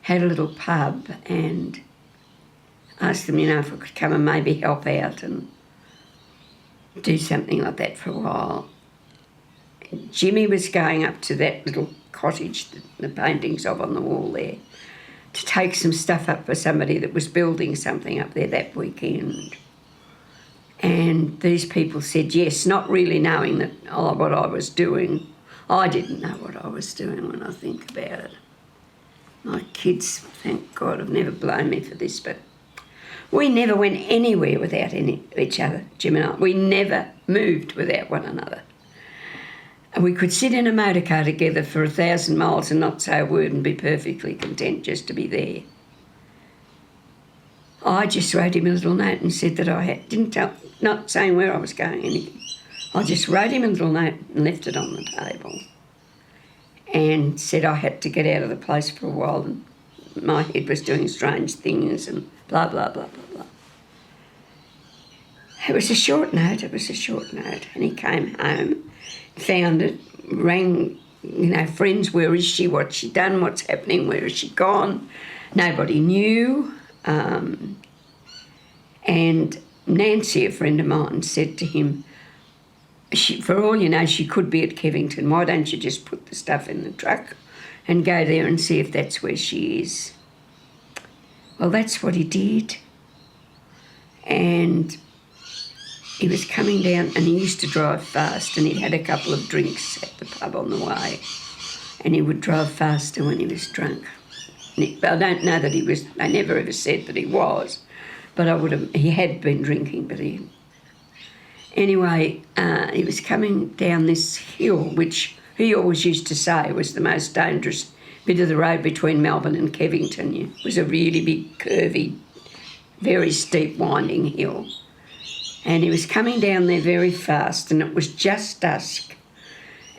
had a little pub and asked them, if I could come and maybe help out and do something like that for a while. Jimmy was going up to that little cottage that the paintings of on the wall there to take some stuff up for somebody that was building something up there that weekend. And these people said yes, not really knowing that what I was doing. I didn't know what I was doing when I think about it. My kids, thank God, have never blamed me for this, but we never went anywhere without each other, Jim and I. We never moved without one another. And we could sit in a motor car together for 1,000 miles and not say a word and be perfectly content just to be there. I just wrote him a little note and said that not saying where I was going, anything. I just wrote him a little note and left it on the table and said I had to get out of the place for a while and my head was doing strange things and blah, blah, blah, blah, blah. It was a short note, and he came home, found it, rang, friends, where is she, what's she done, what's happening, where has she gone? Nobody knew. And Nancy, a friend of mine, said to him, for all you know, she could be at Kevington. Why don't you just put the stuff in the truck and go there and see if that's where she is? Well, that's what he did. And he was coming down, and he used to drive fast, and he'd had a couple of drinks at the pub on the way, and he would drive faster when he was drunk. I don't know that he was, they never ever said that he was, but he had been drinking, but anyway, he was coming down this hill, which he always used to say was the most dangerous bit of the road between Melbourne and Kevington. It was a really big, curvy, very steep, winding hill. And he was coming down there very fast, and it was just dusk.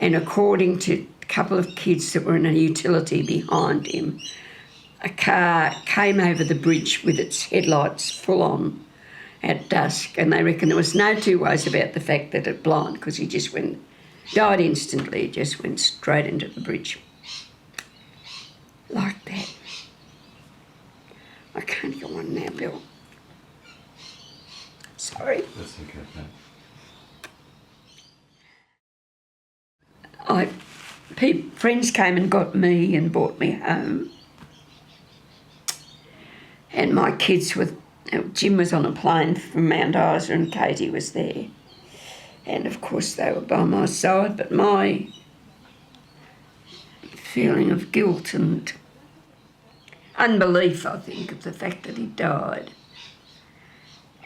And according to a couple of kids that were in a utility behind him, a car came over the bridge with its headlights full on at dusk, and they reckon there was no two ways about the fact that it blind, because he just died instantly. He just went straight into the bridge. Like that. I can't go on now, Bill. Sorry. That's okay, Pat. Friends came and got me and brought me home. And my kids Jim was on a plane from Mount Isa and Katie was there. And of course they were by my side, but my feeling of guilt and unbelief, I think, of the fact that he died.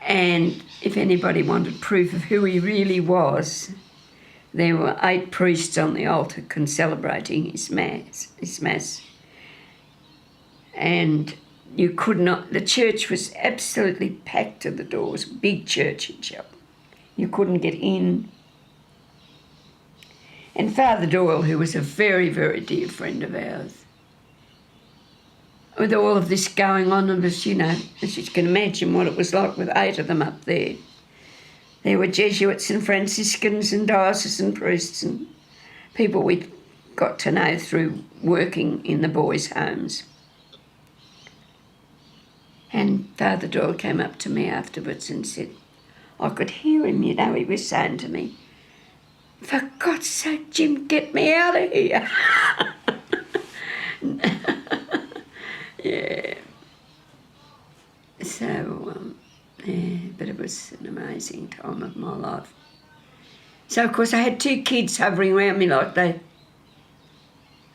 And if anybody wanted proof of who he really was, there were 8 priests on the altar celebrating his mass. And you could not, the church was absolutely packed to the doors, big church in Cheltenham. You couldn't get in. And Father Doyle, who was a very, very dear friend of ours, with all of this going on, and as you can imagine what it was like with 8 of them up there. There were Jesuits and Franciscans and diocesan priests and people we got to know through working in the boys' homes. And Father Doyle came up to me afterwards and said, I could hear him, he was saying to me, "For God's sake, Jim, get me out of here." Yeah. So, but it was an amazing time of my life. So, of course, I had 2 kids hovering around me like they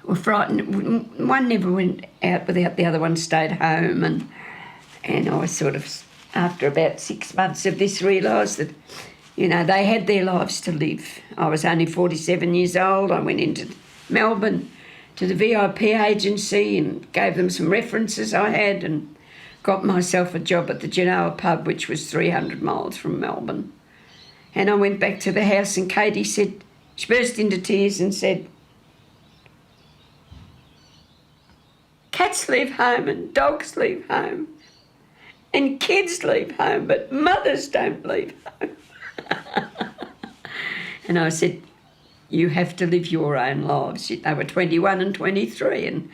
were frightened. One never went out without the other one stayed home, and I sort of, after about 6 months of this, realised that, they had their lives to live. I was only 47 years old. I went into Melbourne to the VIP agency and gave them some references I had and got myself a job at the Genoa pub, which was 300 miles from Melbourne. And I went back to the house and Katie said, she burst into tears and said, "Cats leave home and dogs leave home and kids leave home, but mothers don't leave home." And I said, "You have to live your own lives." They were 21 and 23, and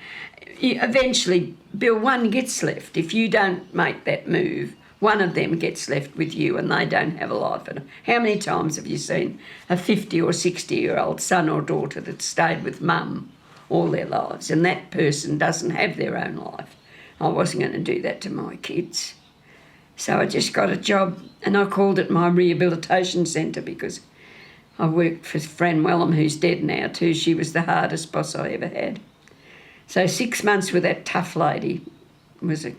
eventually, Bill, one gets left. If you don't make that move, one of them gets left with you and they don't have a life. And how many times have you seen a 50 or 60-year-old son or daughter that stayed with mum all their lives, and that person doesn't have their own life? I wasn't going to do that to my kids. So I just got a job, and I called it my rehabilitation centre because I worked for Fran Wellham, who's dead now too. She was the hardest boss I ever had. So 6 months with that tough lady was a,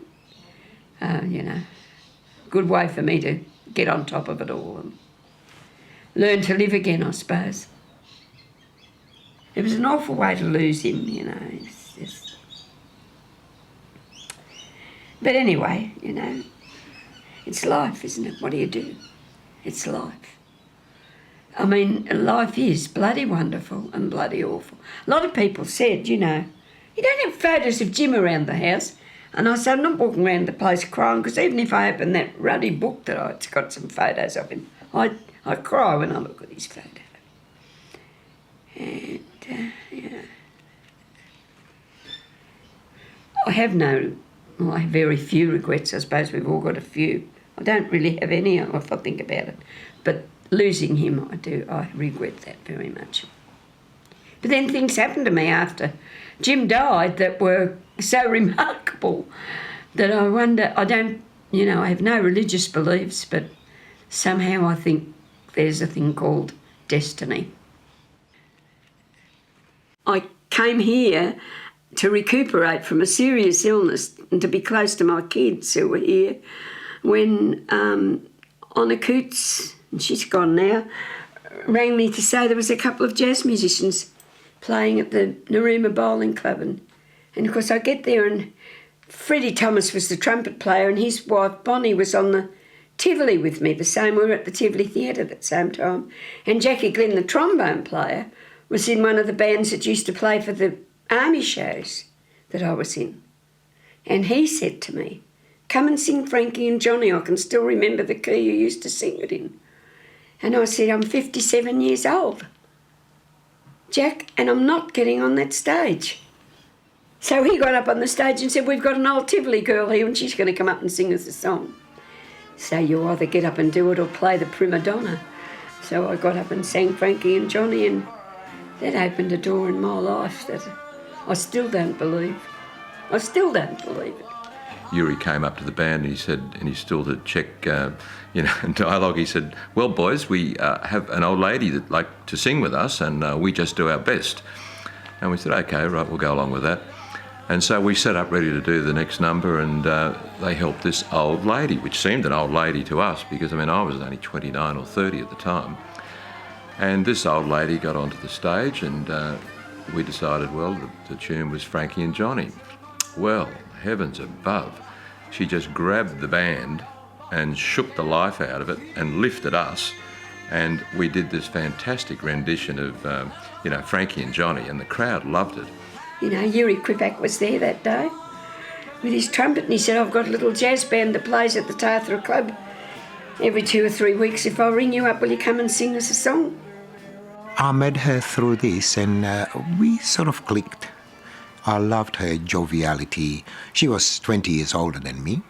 good way for me to get on top of it all and learn to live again, I suppose. It was an awful way to lose him, It's just... But anyway, it's life, isn't it? What do you do? It's life. I mean, life is bloody wonderful and bloody awful. A lot of people said, you don't have photos of Jim around the house. And I said, I'm not walking around the place crying, because even if I open that ruddy book that it's got some photos of him, I cry when I look at his photo. And, I have very few regrets. I suppose we've all got a few. I don't really have any if I think about it. But losing him, I regret that very much. But then things happened to me after Jim died that were so remarkable that I wonder, I have no religious beliefs, but somehow I think there's a thing called destiny. I came here to recuperate from a serious illness and to be close to my kids who were here when Anna Coots, and she's gone now, rang me to say there was a couple of jazz musicians playing at the Narooma Bowling Club. And of course I get there and Freddie Thomas was the trumpet player and his wife Bonnie was on the Tivoli with me, we were at the Tivoli Theatre at the same time. And Jackie Glenn, the trombone player, was in one of the bands that used to play for the army shows that I was in. And he said to me, "Come and sing Frankie and Johnny, I can still remember the key you used to sing it in." And I said, "I'm 57 years old, Jack, and I'm not getting on that stage." So he got up on the stage and said, "We've got an old Tivoli girl here and she's going to come up and sing us a song. So you either get up and do it or play the prima donna." So I got up and sang Frankie and Johnny, and that opened a door in my life that I still don't believe. I still don't believe it. Yuri came up to the band and he said, and he still to check, dialogue, he said, "Well, boys, we have an old lady that'd like to sing with us and we just do our best." And we said, "Okay, right, we'll go along with that." And so we set up ready to do the next number, and they helped this old lady, which seemed an old lady to us because, I was only 29 or 30 at the time. And this old lady got onto the stage and we decided, well, the tune was Frankie and Johnny. Well, heavens above, she just grabbed the band and shook the life out of it and lifted us, and we did this fantastic rendition of, Frankie and Johnny, and the crowd loved it. Yuri Kripak was there that day with his trumpet, and he said, "I've got a little jazz band that plays at the Tathra Club every 2 or 3 weeks. If I ring you up, will you come and sing us a song?" I met her through this and we sort of clicked. I loved her joviality. She was 20 years older than me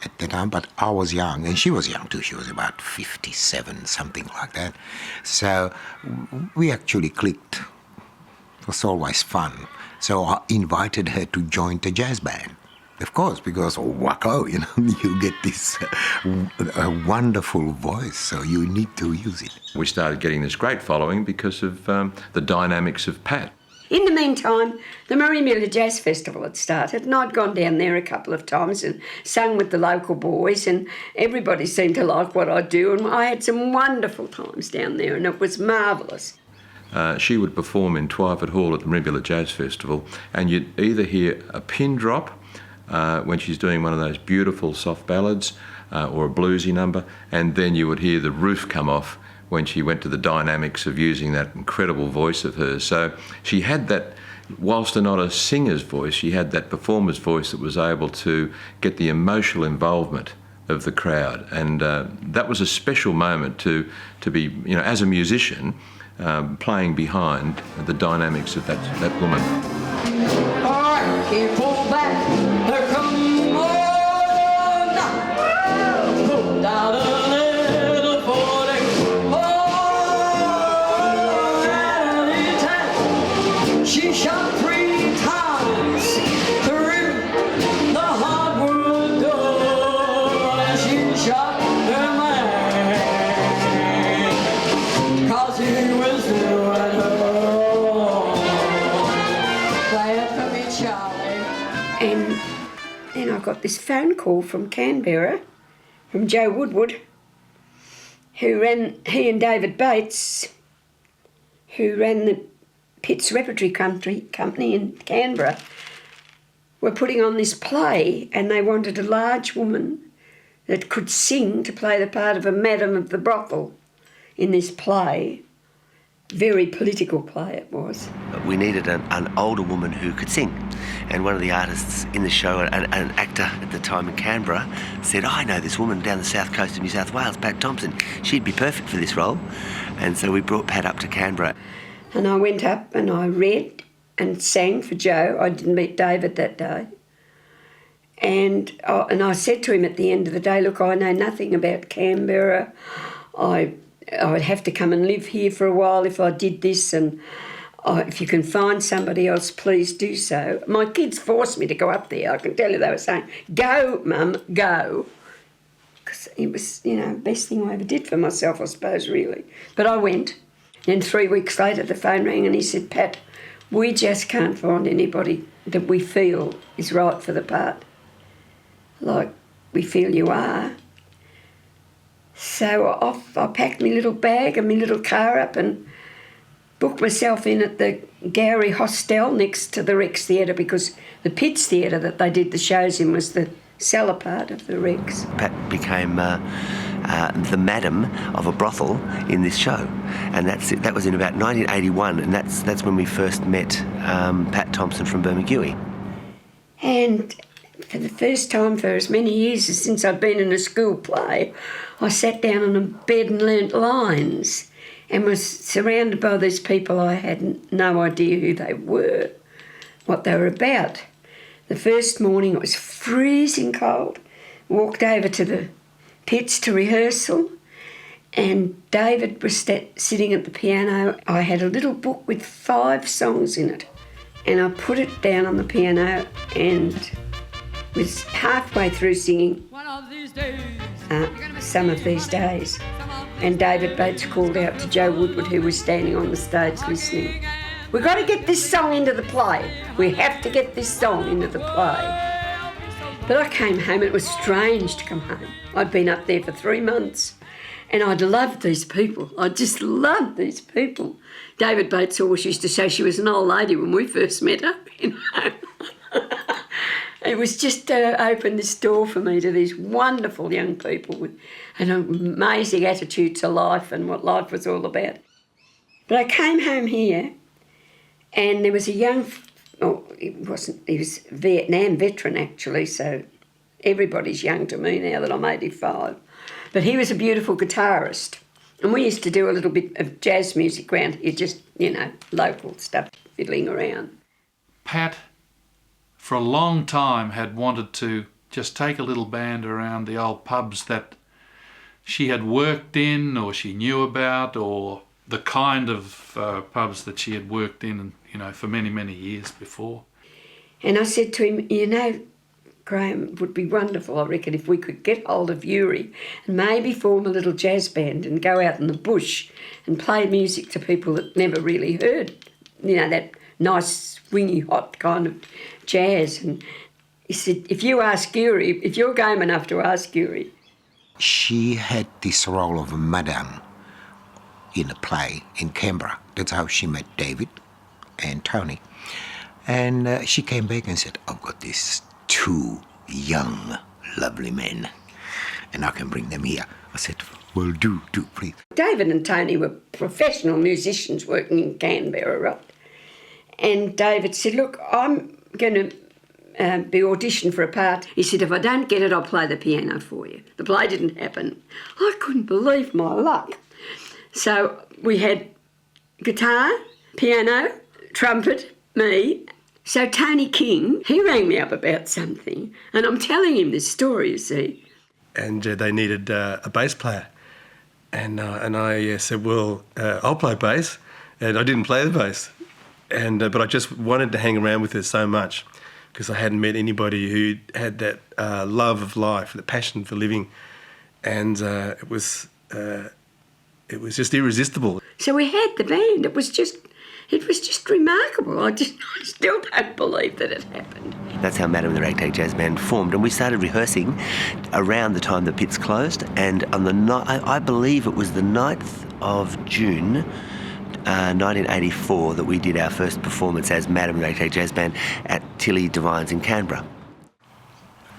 at the time, but I was young, and she was young too. She was about 57, something like that. So we actually clicked. It was always fun. So I invited her to join the jazz band. Of course, because wacko, you get this a wonderful voice, so you need to use it. We started getting this great following because of the dynamics of Pat. In the meantime, the Marimula Jazz Festival had started, and I'd gone down there a couple of times and sung with the local boys, and everybody seemed to like what I do, and I had some wonderful times down there, and it was marvellous. She would perform in Thwarted Hall at the Marimula Jazz Festival, and you'd either hear a pin drop when she's doing one of those beautiful soft ballads or a bluesy number, and then you would hear the roof come off when she went to the dynamics of using that incredible voice of hers. So she had that, whilst not a singer's voice, she had that performer's voice that was able to get the emotional involvement of the crowd, and that was a special moment to be, as a musician, playing behind the dynamics of that woman. All right, keep pull back. There come on now. Pull down a little 40. Oh, anytime. She shot 3 times through the hardwood door. She shot her man 'cause he was doing her. And then I got this phone call from Canberra, from Joe Woodward, he and David Bates, who ran the Pitts Repertory Company in Canberra, were putting on this play, and they wanted a large woman that could sing to play the part of a madam of the brothel in this play. Very political play it was. We needed an older woman who could sing. And one of the artists in the show, an actor at the time in Canberra, said, "I know this woman down the south coast of New South Wales, Pat Thompson. She'd be perfect for this role." And so we brought Pat up to Canberra. And I went up and I read and sang for Joe. I didn't meet David that day. And I said to him at the end of the day, "Look, I know nothing about Canberra. I would have to come and live here for a while if I did this, and if you can find somebody else, please do so. My kids forced me to go up there. I can tell you they were saying, go, Mum, go. Because it was, best thing I ever did for myself, I suppose, really. But I went. Then 3 weeks later, the phone rang and he said, Pat, we just can't find anybody that we feel is right for the part, like we feel you are. So off I packed my little bag and my little car up and booked myself in at the Gowrie Hostel next to the Rex Theatre, because the Pitts Theatre that they did the shows in was the cellar part of the Rex. Pat became the madam of a brothel in this show, and that was in about 1981, and that's when we first met Pat Thompson from Bermagui. And for the first time for as many years as since I'd been in a school play, I sat down on a bed and learnt lines and was surrounded by these people. I had no idea who they were, what they were about. The first morning it was freezing cold. Walked over to the Pitts to rehearsal, and David was sitting at the piano. I had a little book with 5 songs in it, and I put it down on the piano and was halfway through singing Some of These Days, and David Bates called out to Joe Woodward, who was standing on the stage listening, "We've got to get this song into the play. We have to get this song into the play." But I came home. It was strange to come home. I'd been up there for 3 months and I'd loved these people. I just loved these people. David Bates always used to say she was an old lady when we first met her. It was just opened this door for me to these wonderful young people with an amazing attitude to life and what life was all about. But I came home here and there was a young... he was a Vietnam veteran actually, so everybody's young to me now that I'm 85. But he was a beautiful guitarist, and we used to do a little bit of jazz music around here, just, local stuff, fiddling around. Pat, for a long time, had wanted to just take a little band around the old pubs that she had worked in or she knew about, or the kind of pubs that she had worked in, for many, many years before. And I said to him, Graham, it would be wonderful, I reckon, if we could get hold of Yuri and maybe form a little jazz band and go out in the bush and play music to people that never really heard, that nice, swingy, hot kind of jazz. And he said, if you ask Yuri, if you're game enough to ask Yuri. She had this role of Madame in a play in Canberra. That's how she met David and Tony. And she came back and said, I've got these 2 young, lovely men, and I can bring them here. I said, well, do, please. David and Tony were professional musicians working in Canberra, right? And David said, look, I'm going to be auditioned for a part. He said, if I don't get it, I'll play the piano for you. The play didn't happen. I couldn't believe my luck. So we had guitar, piano, trumpet, me. So Tony King, he rang me up about something, and I'm telling him this story, you see. And they needed a bass player. And I said, well, I'll play bass. And I didn't play the bass. But I just wanted to hang around with her so much because I hadn't met anybody who had that love of life, the passion for living. And it was just irresistible. So we had the band. It was just remarkable. I still don't believe that it happened. That's how Madam and the Ragtag Jazz Band formed, and we started rehearsing around the time the pits closed, and on the night, I believe it was the 9th of June 1984 that we did our first performance as Madam and the Ragtag Jazz Band at Tilly Devine's in Canberra.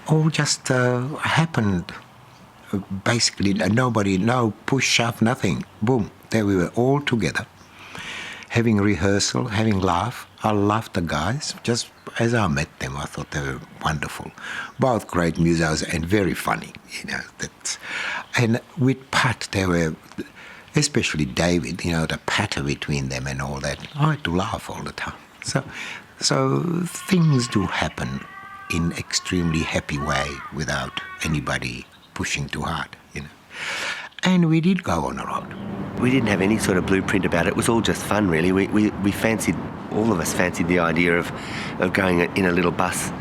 All just happened. Basically, nobody, no push, shove, nothing. Boom, there we were all together, having rehearsal, having laugh. I loved the guys. Just as I met them, I thought they were wonderful. Both great musos and very funny, And with Pat, they were, especially David, the patter between them and all that. I had to laugh all the time. So things do happen in extremely happy way without anybody pushing too hard, And we did go on a road. We didn't have any sort of blueprint about it. It was all just fun, really. We fancied, all of us fancied the idea of going in a little bus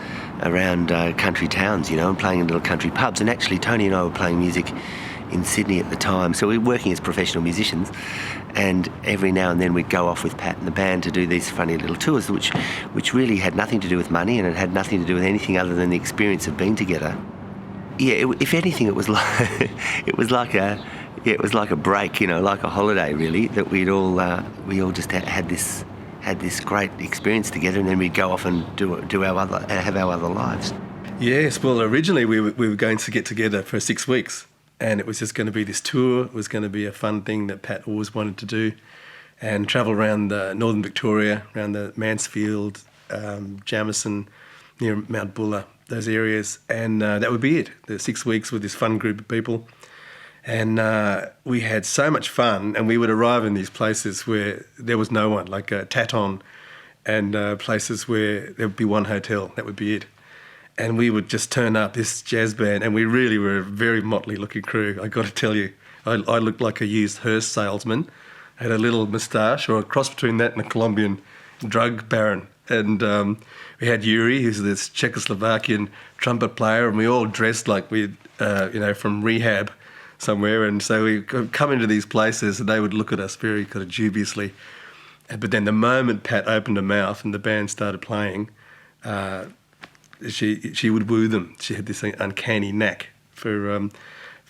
around country towns, you know, and playing in little country pubs. And actually, Tony and I were playing music in Sydney at the time, so we were working as professional musicians, and every now and then we'd go off with Pat and the band to do these funny little tours, which really had nothing to do with money, and it had nothing to do with anything other than the experience of being together. Yeah, if anything, it was like it was like a break, you know, like a holiday, really. That we all just had this great experience together, and then we'd go off and have our other lives. Yes, well, originally we were going to get together for 6 weeks, and it was just going to be this tour. It was going to be a fun thing that Pat always wanted to do, and travel around northern Victoria, around the Mansfield, Jamison, near Mount Buller, those areas, and that would be it. The 6 weeks with this fun group of people. And we had so much fun, and we would arrive in these places where there was no one, like Taton, and places where there would be one hotel, that would be it. And we would just turn up, this jazz band, and we really were a very motley looking crew, I got to tell you. I looked like a used hearse salesman, had a little moustache, or a cross between that and a Colombian drug baron. And we had Yuri, who's this Czechoslovakian trumpet player, and we all dressed like we'd, from rehab somewhere, and so we come into these places and they would look at us very kind of dubiously. But then the moment Pat opened her mouth and the band started playing, she would woo them. She had this uncanny knack for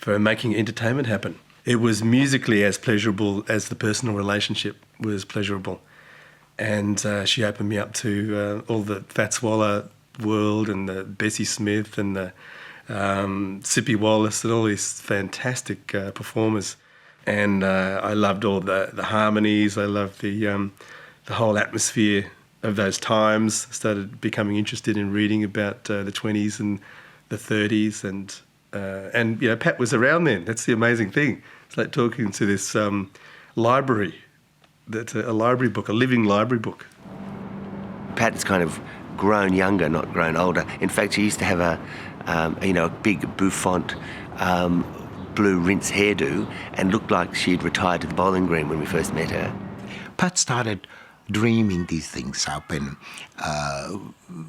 making entertainment happen. It was musically as pleasurable as the personal relationship was pleasurable. And she opened me up to all the Fats Waller world, and the Bessie Smith and the Sippy Wallace, and all these fantastic performers. And I loved all the harmonies. I loved the whole atmosphere of those times. I started becoming interested in reading about the 20s and the 30s, and you know, Pat was around then. That's the amazing thing. It's like talking to this library. That's a library book, a living library book. Pat has kind of grown younger, not grown older. In fact, she used to have a big bouffant blue rinse hairdo, and looked like she'd retired to the bowling green when we first met her. Pat started dreaming these things up, and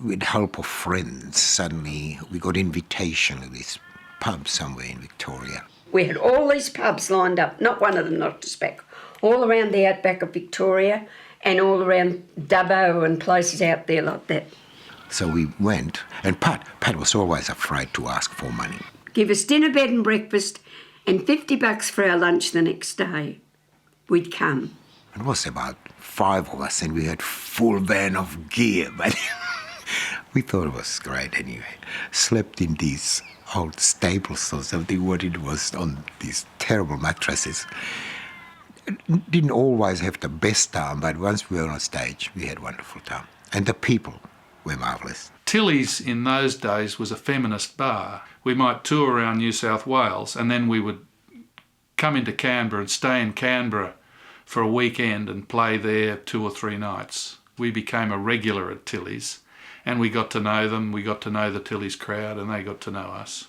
with help of friends, suddenly we got invitation to this pub somewhere in Victoria. We had all these pubs lined up, not one of them knocked us back, all around the outback of Victoria and all around Dubbo and places out there like that. So we went, and Pat was always afraid to ask for money. Give us dinner, bed and breakfast and $50 for our lunch the next day. We'd come. It was about 5 of us, and we had full van of gear, but we thought it was great anyway. Slept in these old stables or something, what it was, on these terrible mattresses. Didn't always have the best time, but once we were on stage, we had a wonderful time. And the people were marvellous. Tilly's in those days was a feminist bar. We might tour around New South Wales, and then we would come into Canberra and stay in Canberra for a weekend and play there 2 or 3 nights. We became a regular at Tilly's, and we got to know them. We got to know the Tilly's crowd, and they got to know us.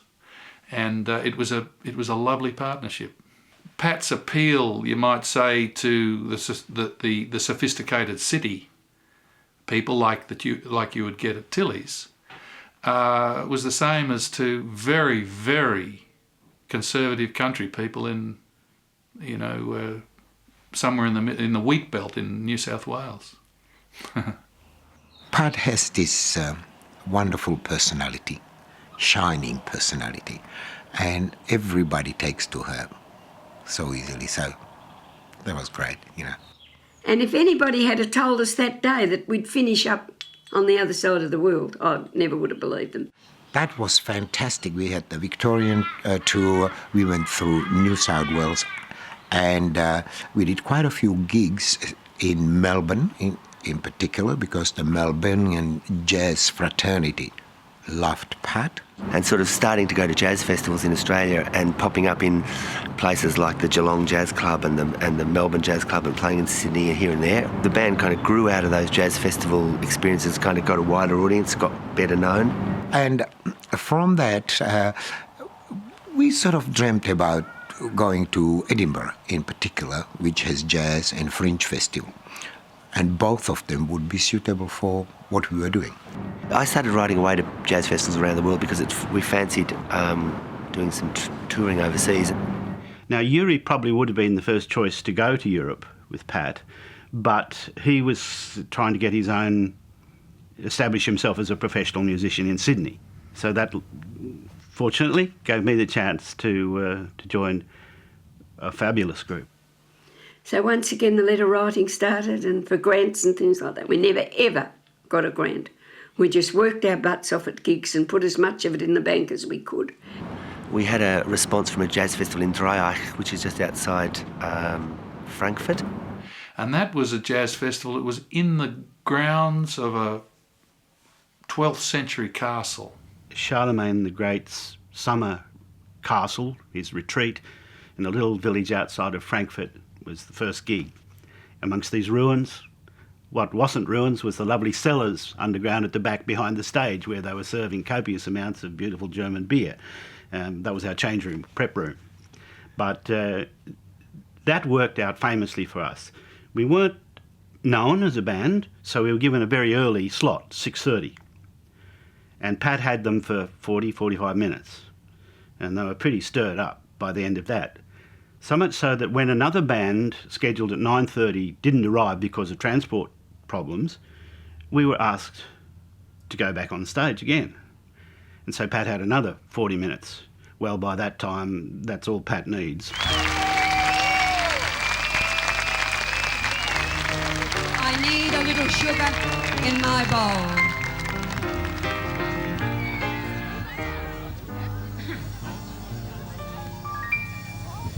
And it was a lovely partnership. Pat's appeal, you might say, to the sophisticated city people like you would get at Tilly's, was the same as to very, very conservative country people in, somewhere in the wheat belt in New South Wales. Pat has this wonderful personality, shining personality, and everybody takes to her so easily. So that was great, And if anybody had told us that day that we'd finish up on the other side of the world, I never would have believed them. That was fantastic. We had the Victorian tour. We went through New South Wales, and we did quite a few gigs in Melbourne in particular, because the Melbourneian jazz fraternity loved Pat. And sort of starting to go to jazz festivals in Australia and popping up in places like the Geelong Jazz Club and the Melbourne Jazz Club, and playing in Sydney and here and there. The band kind of grew out of those jazz festival experiences, kind of got a wider audience, got better known. And from that, we sort of dreamt about going to Edinburgh in particular, which has jazz and fringe festival. And both of them would be suitable for what we were doing. I started riding away to jazz festivals around the world because we fancied doing some touring overseas. Now, Yuri probably would have been the first choice to go to Europe with Pat, but he was trying to get his own, establish himself as a professional musician in Sydney. So that, fortunately, gave me the chance to join a fabulous group. So once again the letter writing started, and for grants and things like that. We never ever got a grant. We just worked our butts off at gigs and put as much of it in the bank as we could. We had a response from a jazz festival in Dreieich, which is just outside Frankfurt. And that was a jazz festival. It was in the grounds of a 12th century castle. Charlemagne the Great's summer castle, his retreat, in a little village outside of Frankfurt, was the first gig. Amongst these ruins, what wasn't ruins was the lovely cellars underground at the back behind the stage, where they were serving copious amounts of beautiful German beer. That was our change room, prep room. But that worked out famously for us. We weren't known as a band, so we were given a very early slot, 6:30. And Pat had them for 40, 45 minutes. And they were pretty stirred up by the end of that. So much so that when another band scheduled at 9:30 didn't arrive because of transport problems, we were asked to go back on stage again. And so Pat had another 40 minutes. Well, by that time, that's all Pat needs. I need a little sugar in my bowl.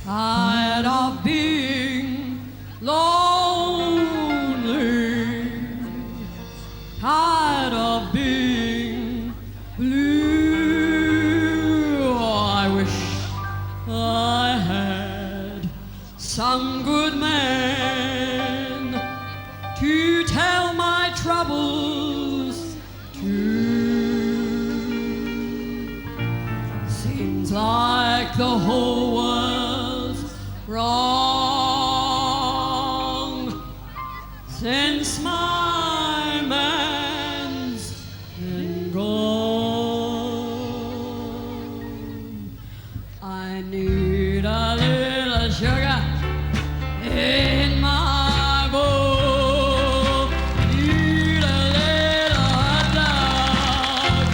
Tired of being lonely, tired of being blue. I wish I had some good man to tell my troubles to. Seems like the whole world's wrong since my man's been gone. I need a little sugar in my bowl. Need a little hot dog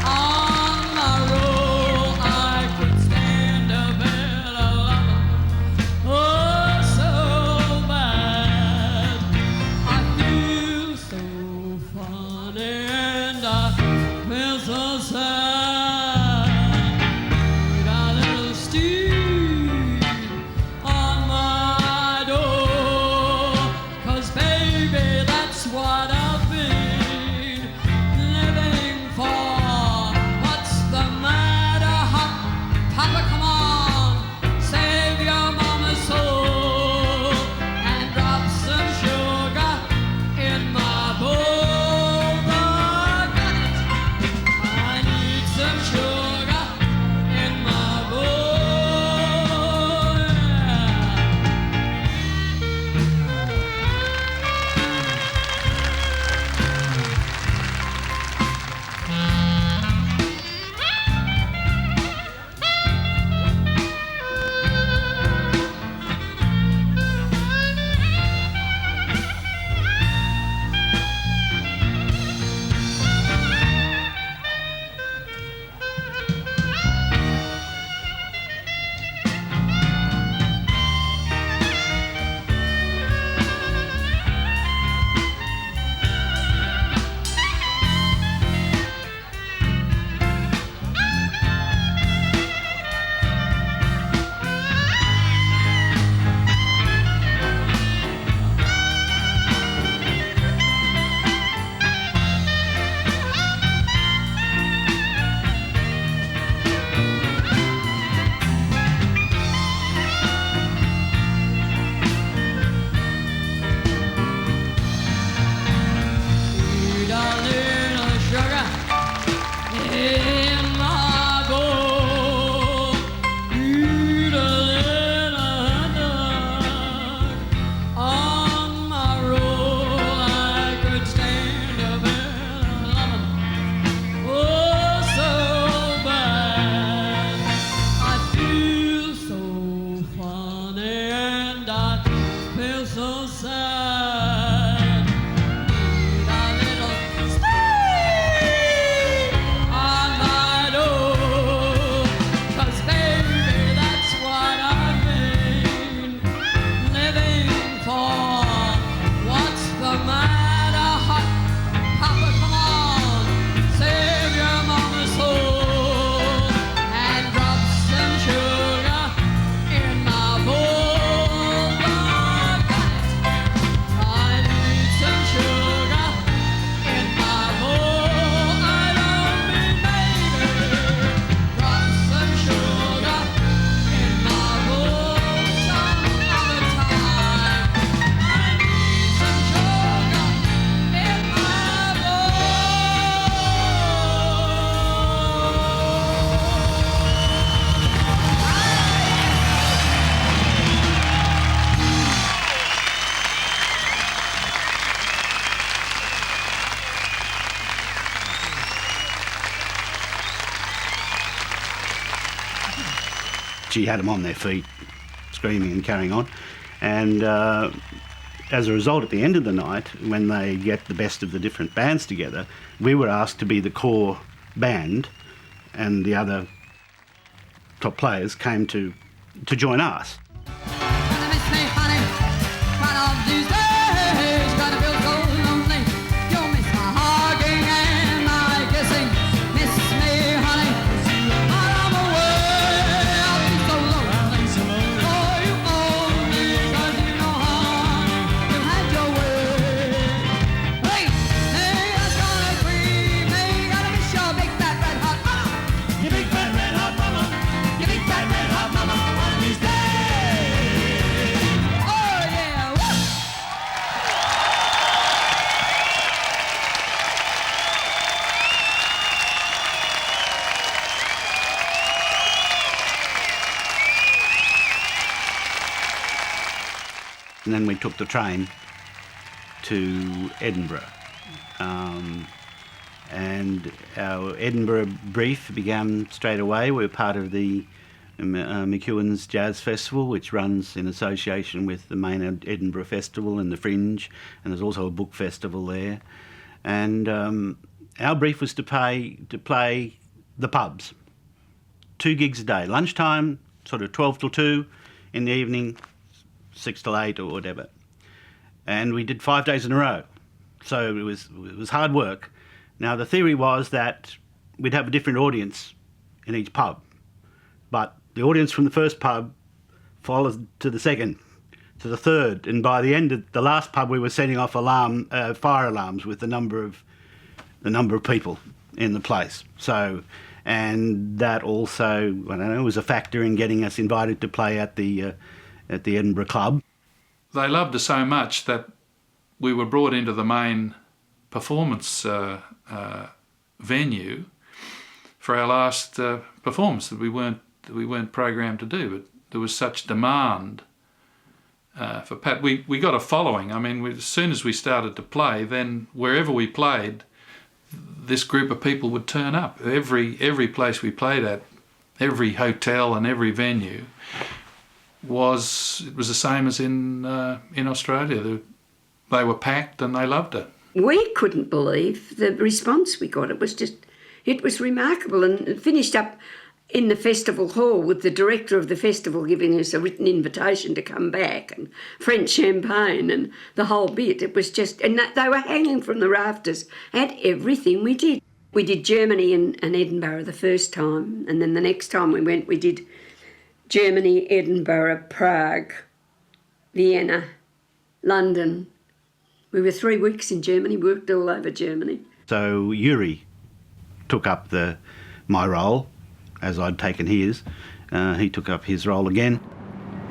on my roll. I could stand a better lover. Oh, so bad. I feel so she had them on their feet, screaming and carrying on. And as a result, at the end of the night, when they get the best of the different bands together, we were asked to be the core band, and the other top players came to join us. And then we took the train to Edinburgh. And our Edinburgh brief began straight away. We were part of the McEwen's Jazz Festival, which runs in association with the main Edinburgh Festival and the Fringe, and there's also a book festival there. And our brief was to play the pubs. 2 gigs a day, lunchtime, sort of 12 till 2, in the evening, 6 till 8 or whatever. And we did 5 days in a row. So it was hard work. Now the theory was that we'd have a different audience in each pub, but the audience from the first pub followed to the second, to the third, and by the end of the last pub we were setting off fire alarms with the number of people in the place. So, and that also, I don't know, was a factor in getting us invited to play at the Edinburgh Club. They loved us so much that we were brought into the main performance venue for our last performance that we weren't programmed to do, but there was such demand for Pat. We got a following. I mean, as soon as we started to play, then wherever we played, this group of people would turn up. Every place we played at, every hotel and every venue was the same as in Australia. They were packed and they loved it. We couldn't believe the response we got. It was remarkable, and it finished up in the festival hall with the director of the festival giving us a written invitation to come back, and French champagne and the whole bit. It was just, and they were hanging from the rafters at everything we did. We did Germany and Edinburgh the first time, and then the next time we went, we did Germany, Edinburgh, Prague, Vienna, London. We were 3 weeks in Germany, worked all over Germany. So Yuri took up my role, as I'd taken his. He took up his role again.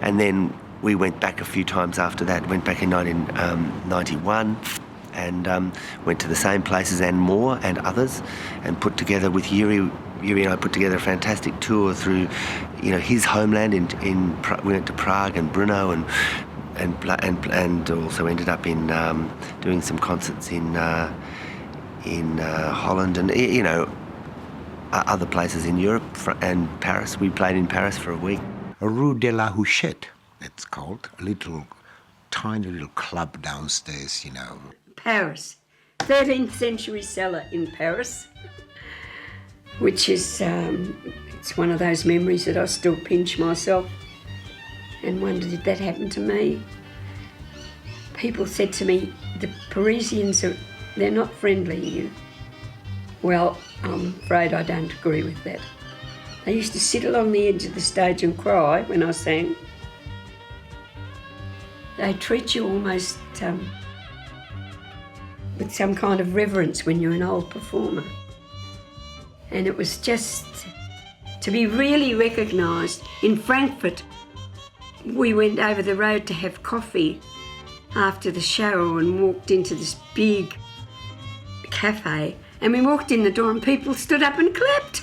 And then we went back a few times after that, went back in 1991 and went to the same places and more and others, and put together with Yuri and I put together a fantastic tour through, his homeland. We went to Prague and Brno and also ended up in doing some concerts in Holland and other places in Europe and Paris. We played in Paris for a week. Rue de la Huchette, it's called, a tiny little club downstairs, Paris, 13th century cellar in Paris, which is it's one of those memories that I still pinch myself and wonder, did that happen to me? People said to me, the Parisians they're not friendly here. Well, I'm afraid I don't agree with that. They used to sit along the edge of the stage and cry when I sang. They treat you almost with some kind of reverence when you're an old performer. And it was just to be really recognised. In Frankfurt, we went over the road to have coffee after the show and walked into this big cafe, and we walked in the door and people stood up and clapped.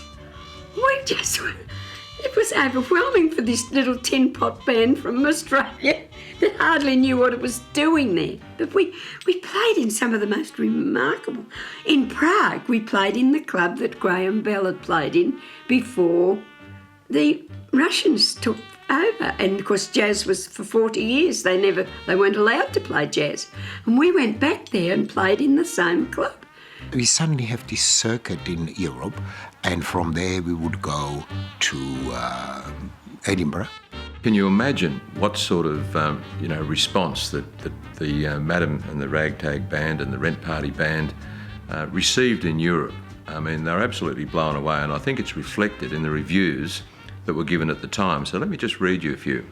It was overwhelming for this little tin pot band from Australia that hardly knew what it was doing there. But we played in some of the most remarkable. In Prague, we played in the club that Graham Bell had played in before the Russians took over, and of course jazz was for 40 years. They weren't allowed to play jazz. And we went back there and played in the same club. We suddenly have this circuit in Europe, and from there we would go to Edinburgh. Can you imagine what sort of response that the Madam and the Ragtag Band and the Rent Party Band received in Europe? I mean, they're absolutely blown away, and I think it's reflected in the reviews that were given at the time. So let me just read you a few.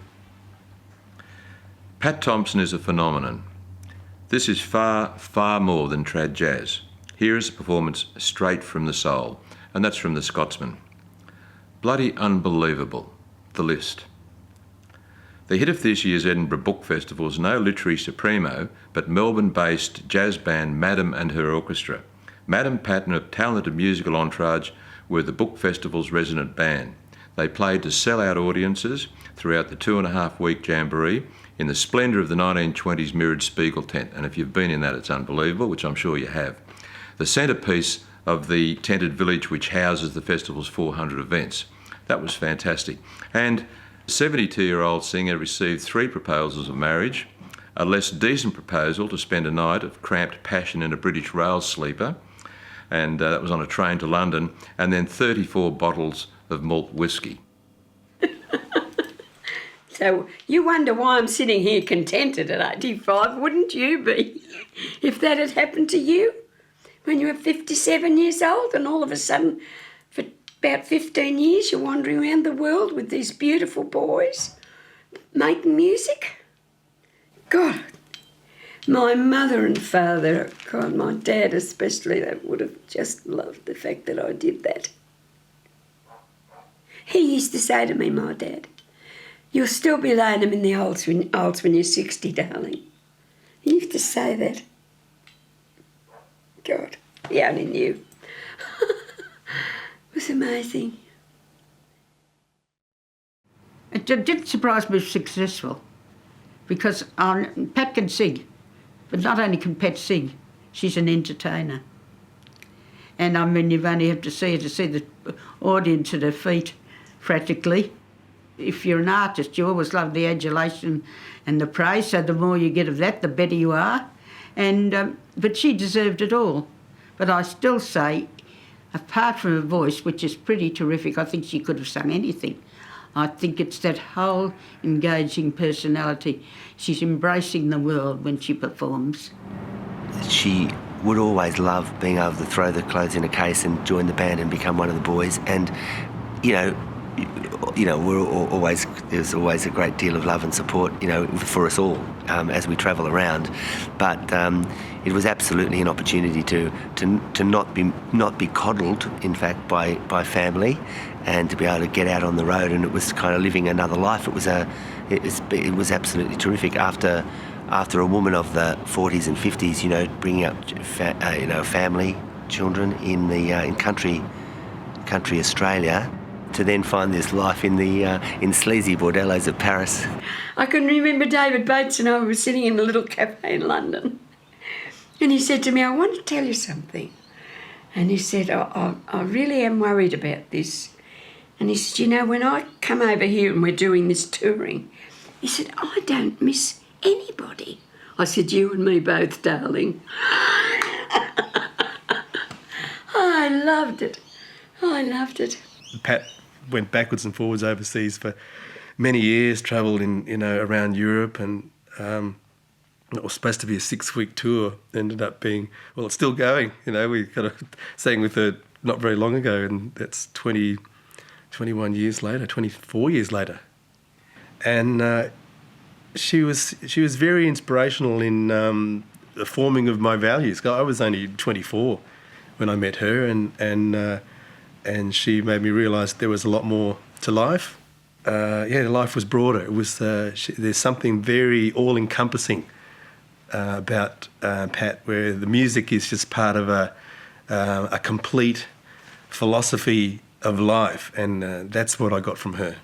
Pat Thompson is a phenomenon. This is far, far more than trad jazz. Here is a performance straight from the soul, and that's from the Scotsman. Bloody unbelievable, the list. The hit of this year's Edinburgh Book Festival is no literary supremo, but Melbourne-based jazz band Madam and her orchestra. Madam Pat and her talented musical entourage were the Book Festival's resident band. They played to sell-out audiences throughout the 2.5-week jamboree in the splendour of the 1920s mirrored Spiegeltent, and if you've been in that, it's unbelievable, which I'm sure you have. The centrepiece of the tented village which houses the festival's 400 events. That was fantastic. And the 72-year-old singer received 3 proposals of marriage, a less decent proposal to spend a night of cramped passion in a British rail sleeper, and that was on a train to London, and then 34 bottles of malt whiskey. So you wonder why I'm sitting here contented at 85, wouldn't you be? If that had happened to you when you were 57 years old and all of a sudden for about 15 years you're wandering around the world with these beautiful boys making music. God, my mother and father, God, my dad especially, they would have just loved the fact that I did that. He used to say to me, my dad, "You'll still be laying them in the olds when you're 60, darling." He used to say that. God, he only knew. It was amazing. It didn't surprise me it was successful, because Pat can sing, but not only can Pat sing, she's an entertainer. And I mean, you've only have to see her to see the audience at her feet, practically. If you're an artist, you always love the adulation and the praise, so the more you get of that, the better you are. And but she deserved it all. But I still say, apart from her voice, which is pretty terrific, I think she could have sung anything. I think it's that whole engaging personality. She's embracing the world when she performs. She would always love being able to throw the clothes in a case and join the band and become one of the boys. And, you know, there's always a great deal of love and support, for us all as we travel around. But it was absolutely an opportunity to not be coddled, in fact, by family, and to be able to get out on the road. And it was kind of living another life. It was absolutely terrific. After a woman of the 40s and 50s, bringing up family, children in country Australia, to then find this life in sleazy bordellos of Paris. I can remember David Bates and I were sitting in a little cafe in London, and he said to me, "I want to tell you something." And he said, I really am worried about this. And he said, when I come over here and we're doing this touring, he said, "I don't miss anybody." I said, "You and me both, darling." I loved it. I loved it. Pat went backwards and forwards overseas for many years, travelled around Europe, and it was supposed to be a 6-week tour. Ended up being, well, it's still going. We kind of sang with her not very long ago, and that's 21 years later, 24 years later. And she was very inspirational in the forming of my values. I was only 24 when I met her, and she made me realise there was a lot more to life. Life was broader. It was there's something very all-encompassing about Pat, where the music is just part of a complete philosophy of life, and that's what I got from her.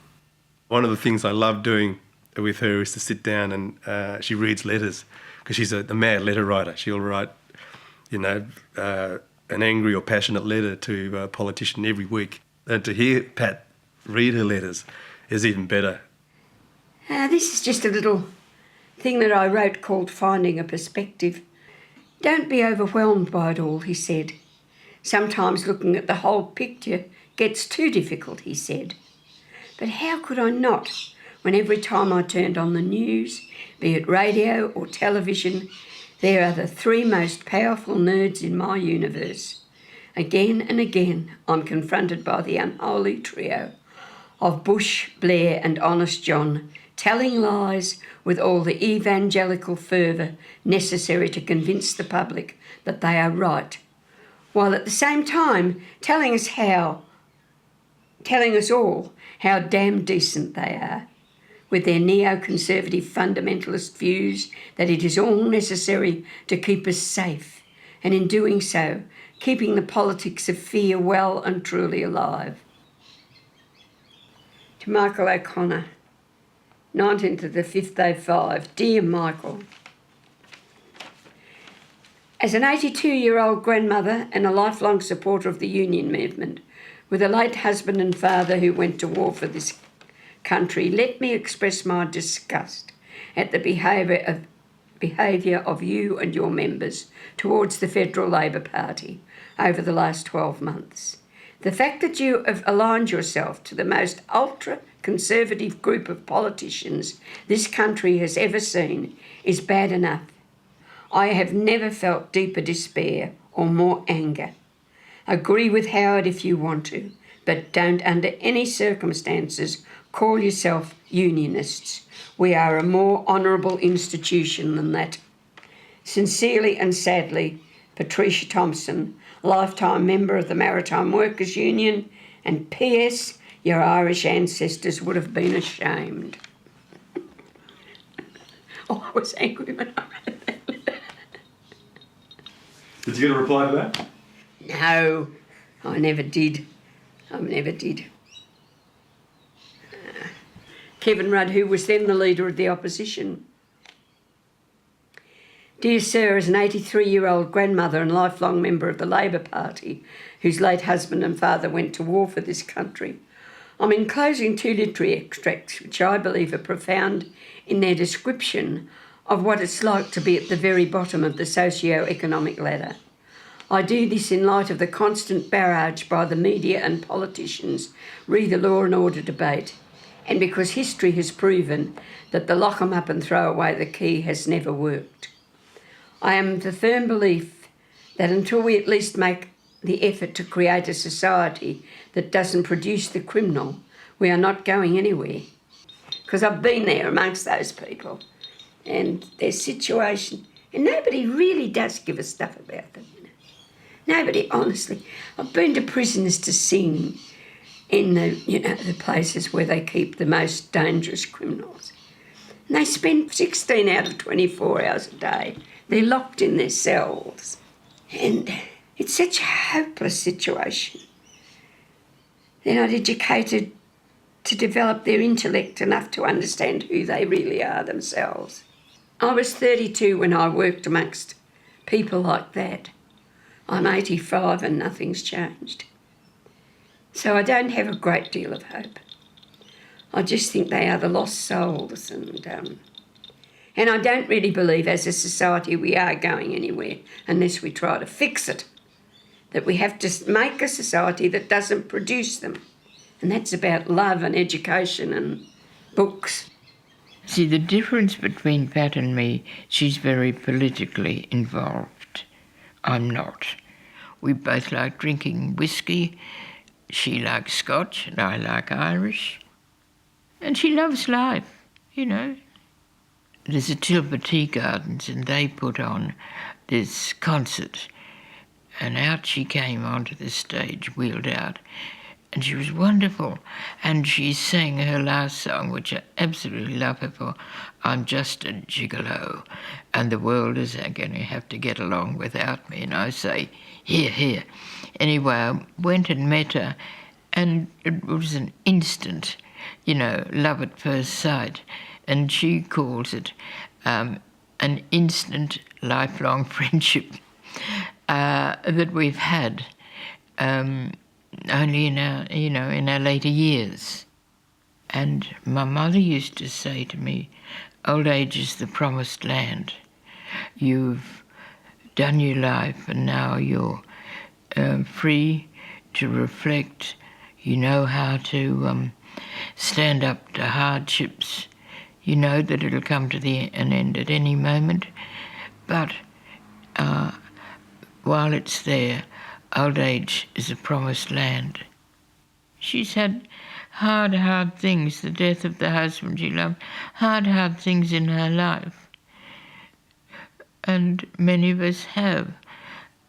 One of the things I love doing with her is to sit down and she reads letters, because she's a mad letter writer. She'll write, an angry or passionate letter to a politician every week. And to hear Pat read her letters is even better. This is just a little thing that I wrote called Finding a Perspective. Don't be overwhelmed by it all, he said. Sometimes looking at the whole picture gets too difficult, he said. But how could I not, when every time I turned on the news, be it radio or television, there are the three most powerful nerds in my universe. Again and again, I'm confronted by the unholy trio of Bush, Blair and Honest John, telling lies with all the evangelical fervour necessary to convince the public that they are right, while at the same time telling us all how damn decent they are, with their neoconservative fundamentalist views that it is all necessary to keep us safe, and in doing so, keeping the politics of fear well and truly alive. To Michael O'Connor, 19th of the 5th, 05. Dear Michael, as an 82-year-old grandmother and a lifelong supporter of the union movement, with a late husband and father who went to war for this country, let me express my disgust at the behaviour of you and your members towards the Federal Labor Party over the last 12 months. The fact that you have aligned yourself to the most ultra-conservative group of politicians this country has ever seen is bad enough. I have never felt deeper despair or more anger. Agree with Howard if you want to, but don't under any circumstances call yourself unionists. We are a more honourable institution than that. Sincerely and sadly, Patricia Thompson, lifetime member of the Maritime Workers Union, and P.S. Your Irish ancestors would have been ashamed. Oh, I was angry when I read that letter. Did you get a reply to that? No, I never did. Kevin Rudd, who was then the leader of the opposition. Dear Sir, as an 83-year-old grandmother and lifelong member of the Labor Party, whose late husband and father went to war for this country, I'm enclosing two literary extracts which I believe are profound in their description of what it's like to be at the very bottom of the socio-economic ladder. I do this in light of the constant barrage by the media and politicians re the law and order debate, and because history has proven that the lock 'em up and throw away the key has never worked. I am of the firm belief that until we at least make the effort to create a society that doesn't produce the criminal, we are not going anywhere. Because I've been there amongst those people and their situation, and nobody really does give a stuff about them. Nobody, honestly. I've been to prisons to sing in the places where they keep the most dangerous criminals. And they spend 16 out of 24 hours a day. They're locked in their cells. And it's such a hopeless situation. They're not educated to develop their intellect enough to understand who they really are themselves. I was 32 when I worked amongst people like that. I'm 85 and nothing's changed. So I don't have a great deal of hope. I just think they are the lost souls, and I don't really believe as a society we are going anywhere unless we try to fix it. That we have to make a society that doesn't produce them. And that's about love and education and books. See, the difference between Pat and me, she's very politically involved. I'm not. We both like drinking whiskey. She likes Scotch and I like Irish. And she loves life, you know. There's a Tilbury Tea Gardens and they put on this concert. And out she came onto the stage, wheeled out. And she was wonderful. And she sang her last song, which I absolutely love her for, I'm Just a Gigolo, and the world is going to have to get along without me. And I say, here, here. Anyway, I went and met her, and it was an instant, love at first sight. And she calls it an instant, lifelong friendship that we've had. only in our later years. And my mother used to say to me, old age is the promised land. You've done your life and now you're free to reflect. You know how to stand up to hardships. You know that it'll come to an end at any moment. But while it's there, old age is a promised land. She's had hard things, the death of the husband she loved, hard things in her life. And many of us have.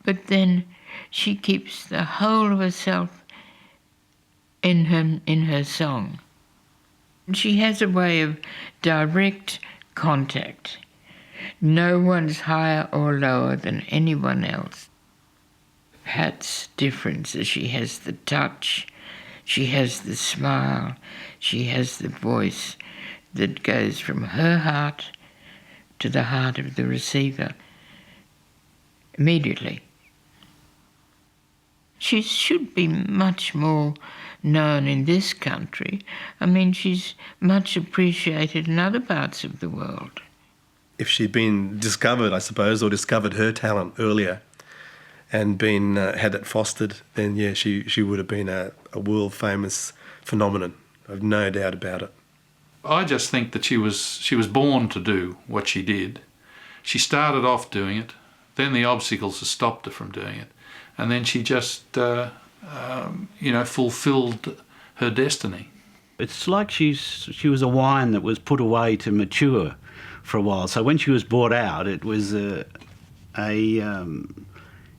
But then she keeps the whole of herself in her song. She has a way of direct contact. No one's higher or lower than anyone else. Pat's difference is she has the touch, she has the smile, she has the voice that goes from her heart to the heart of the receiver immediately. She should be much more known in this country. I mean, she's much appreciated in other parts of the world. If she'd been discovered, I suppose, or discovered her talent earlier and been had it fostered, then yeah, she would have been a world famous phenomenon. I've no doubt about it. I just think that she was born to do what she did. She started off doing it, then the obstacles have stopped her from doing it, and then she just fulfilled her destiny. It's like she was a wine that was put away to mature for a while. So when she was brought out, it was a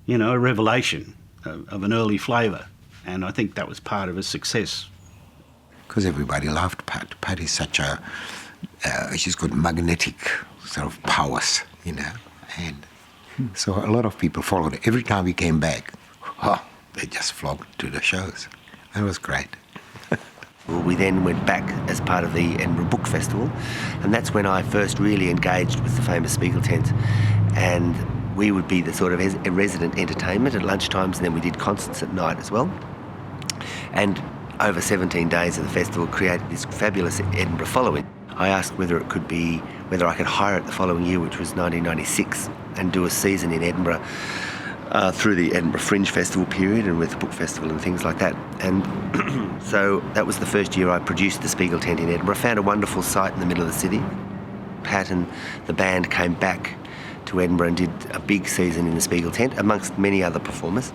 revelation of an early flavour, and I think that was part of her success. Because everybody loved Pat. Pat is such she's got magnetic sort of powers, and so a lot of people followed her. Every time we came back, they just flocked to the shows. It was great. We then went back as part of the Edinburgh Book Festival, and that's when I first really engaged with the Famous Spiegeltent, and we would be the sort of resident entertainment at lunchtimes, and then we did concerts at night as well. And over 17 days of the festival created this fabulous Edinburgh following. I asked whether I could hire it the following year, which was 1996, and do a season in Edinburgh through the Edinburgh Fringe Festival period and with the Book Festival and things like that. And so that was the first year I produced the Spiegeltent in Edinburgh. Found a wonderful site in the middle of the city. Pat and the band came back to Edinburgh and did a big season in the Spiegeltent, amongst many other performers.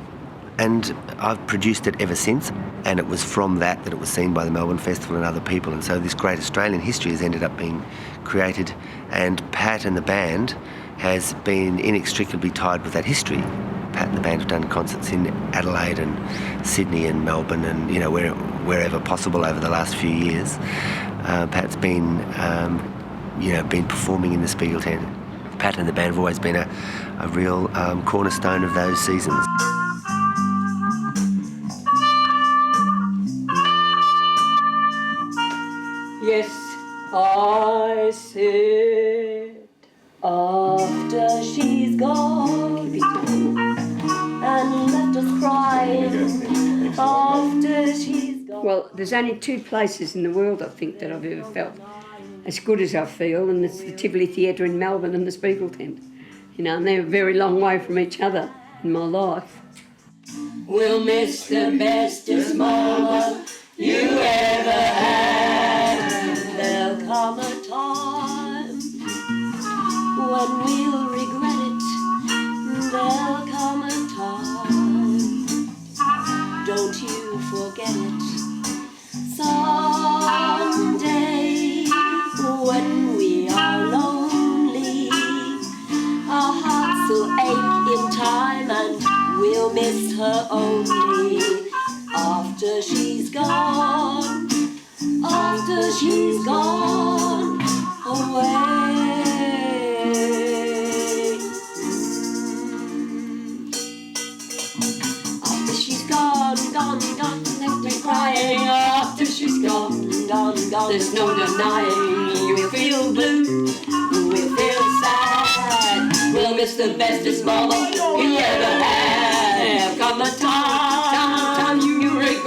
And I've produced it ever since, and it was from that it was seen by the Melbourne Festival and other people. And so this great Australian history has ended up being created, and Pat and the band has been inextricably tied with that history. Pat and the band have done concerts in Adelaide and Sydney and Melbourne and wherever possible over the last few years. Pat's been performing in the Spiegeltent. Pat and the band have always been a real cornerstone of those seasons. Yes, I said after she's gone and left us crying after she's gone. Well, there's only two places in the world, I think, that I've ever felt as good as I feel, and it's the Tivoli Theatre in Melbourne and the Spiegeltent. And they're a very long way from each other in my life. We'll miss the bestest mama you ever had. There'll come a time when we'll regret it. There'll come a time, don't you forget it. Someday when we are lonely, our hearts will ache in time and we'll miss her only after she's gone. After she's gone away. After she's gone, left me crying. After she's gone, there's no denying. We'll feel blue, we'll feel sad. We'll miss the bestest mama you ever had. Come a time you regret.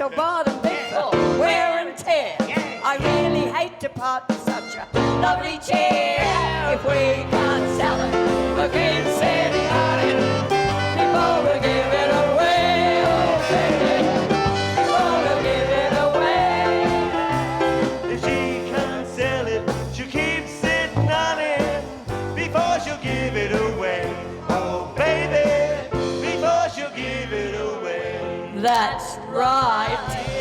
shall buy them big for wear and tear. I really hate to part with such a lovely chair. If we can't sell it, we can sell it before we give it away. Oh, baby, before we give it away. If she can't sell it, she'll keep sitting on it before she'll give it away. Oh, baby, before she'll give it away. That's right.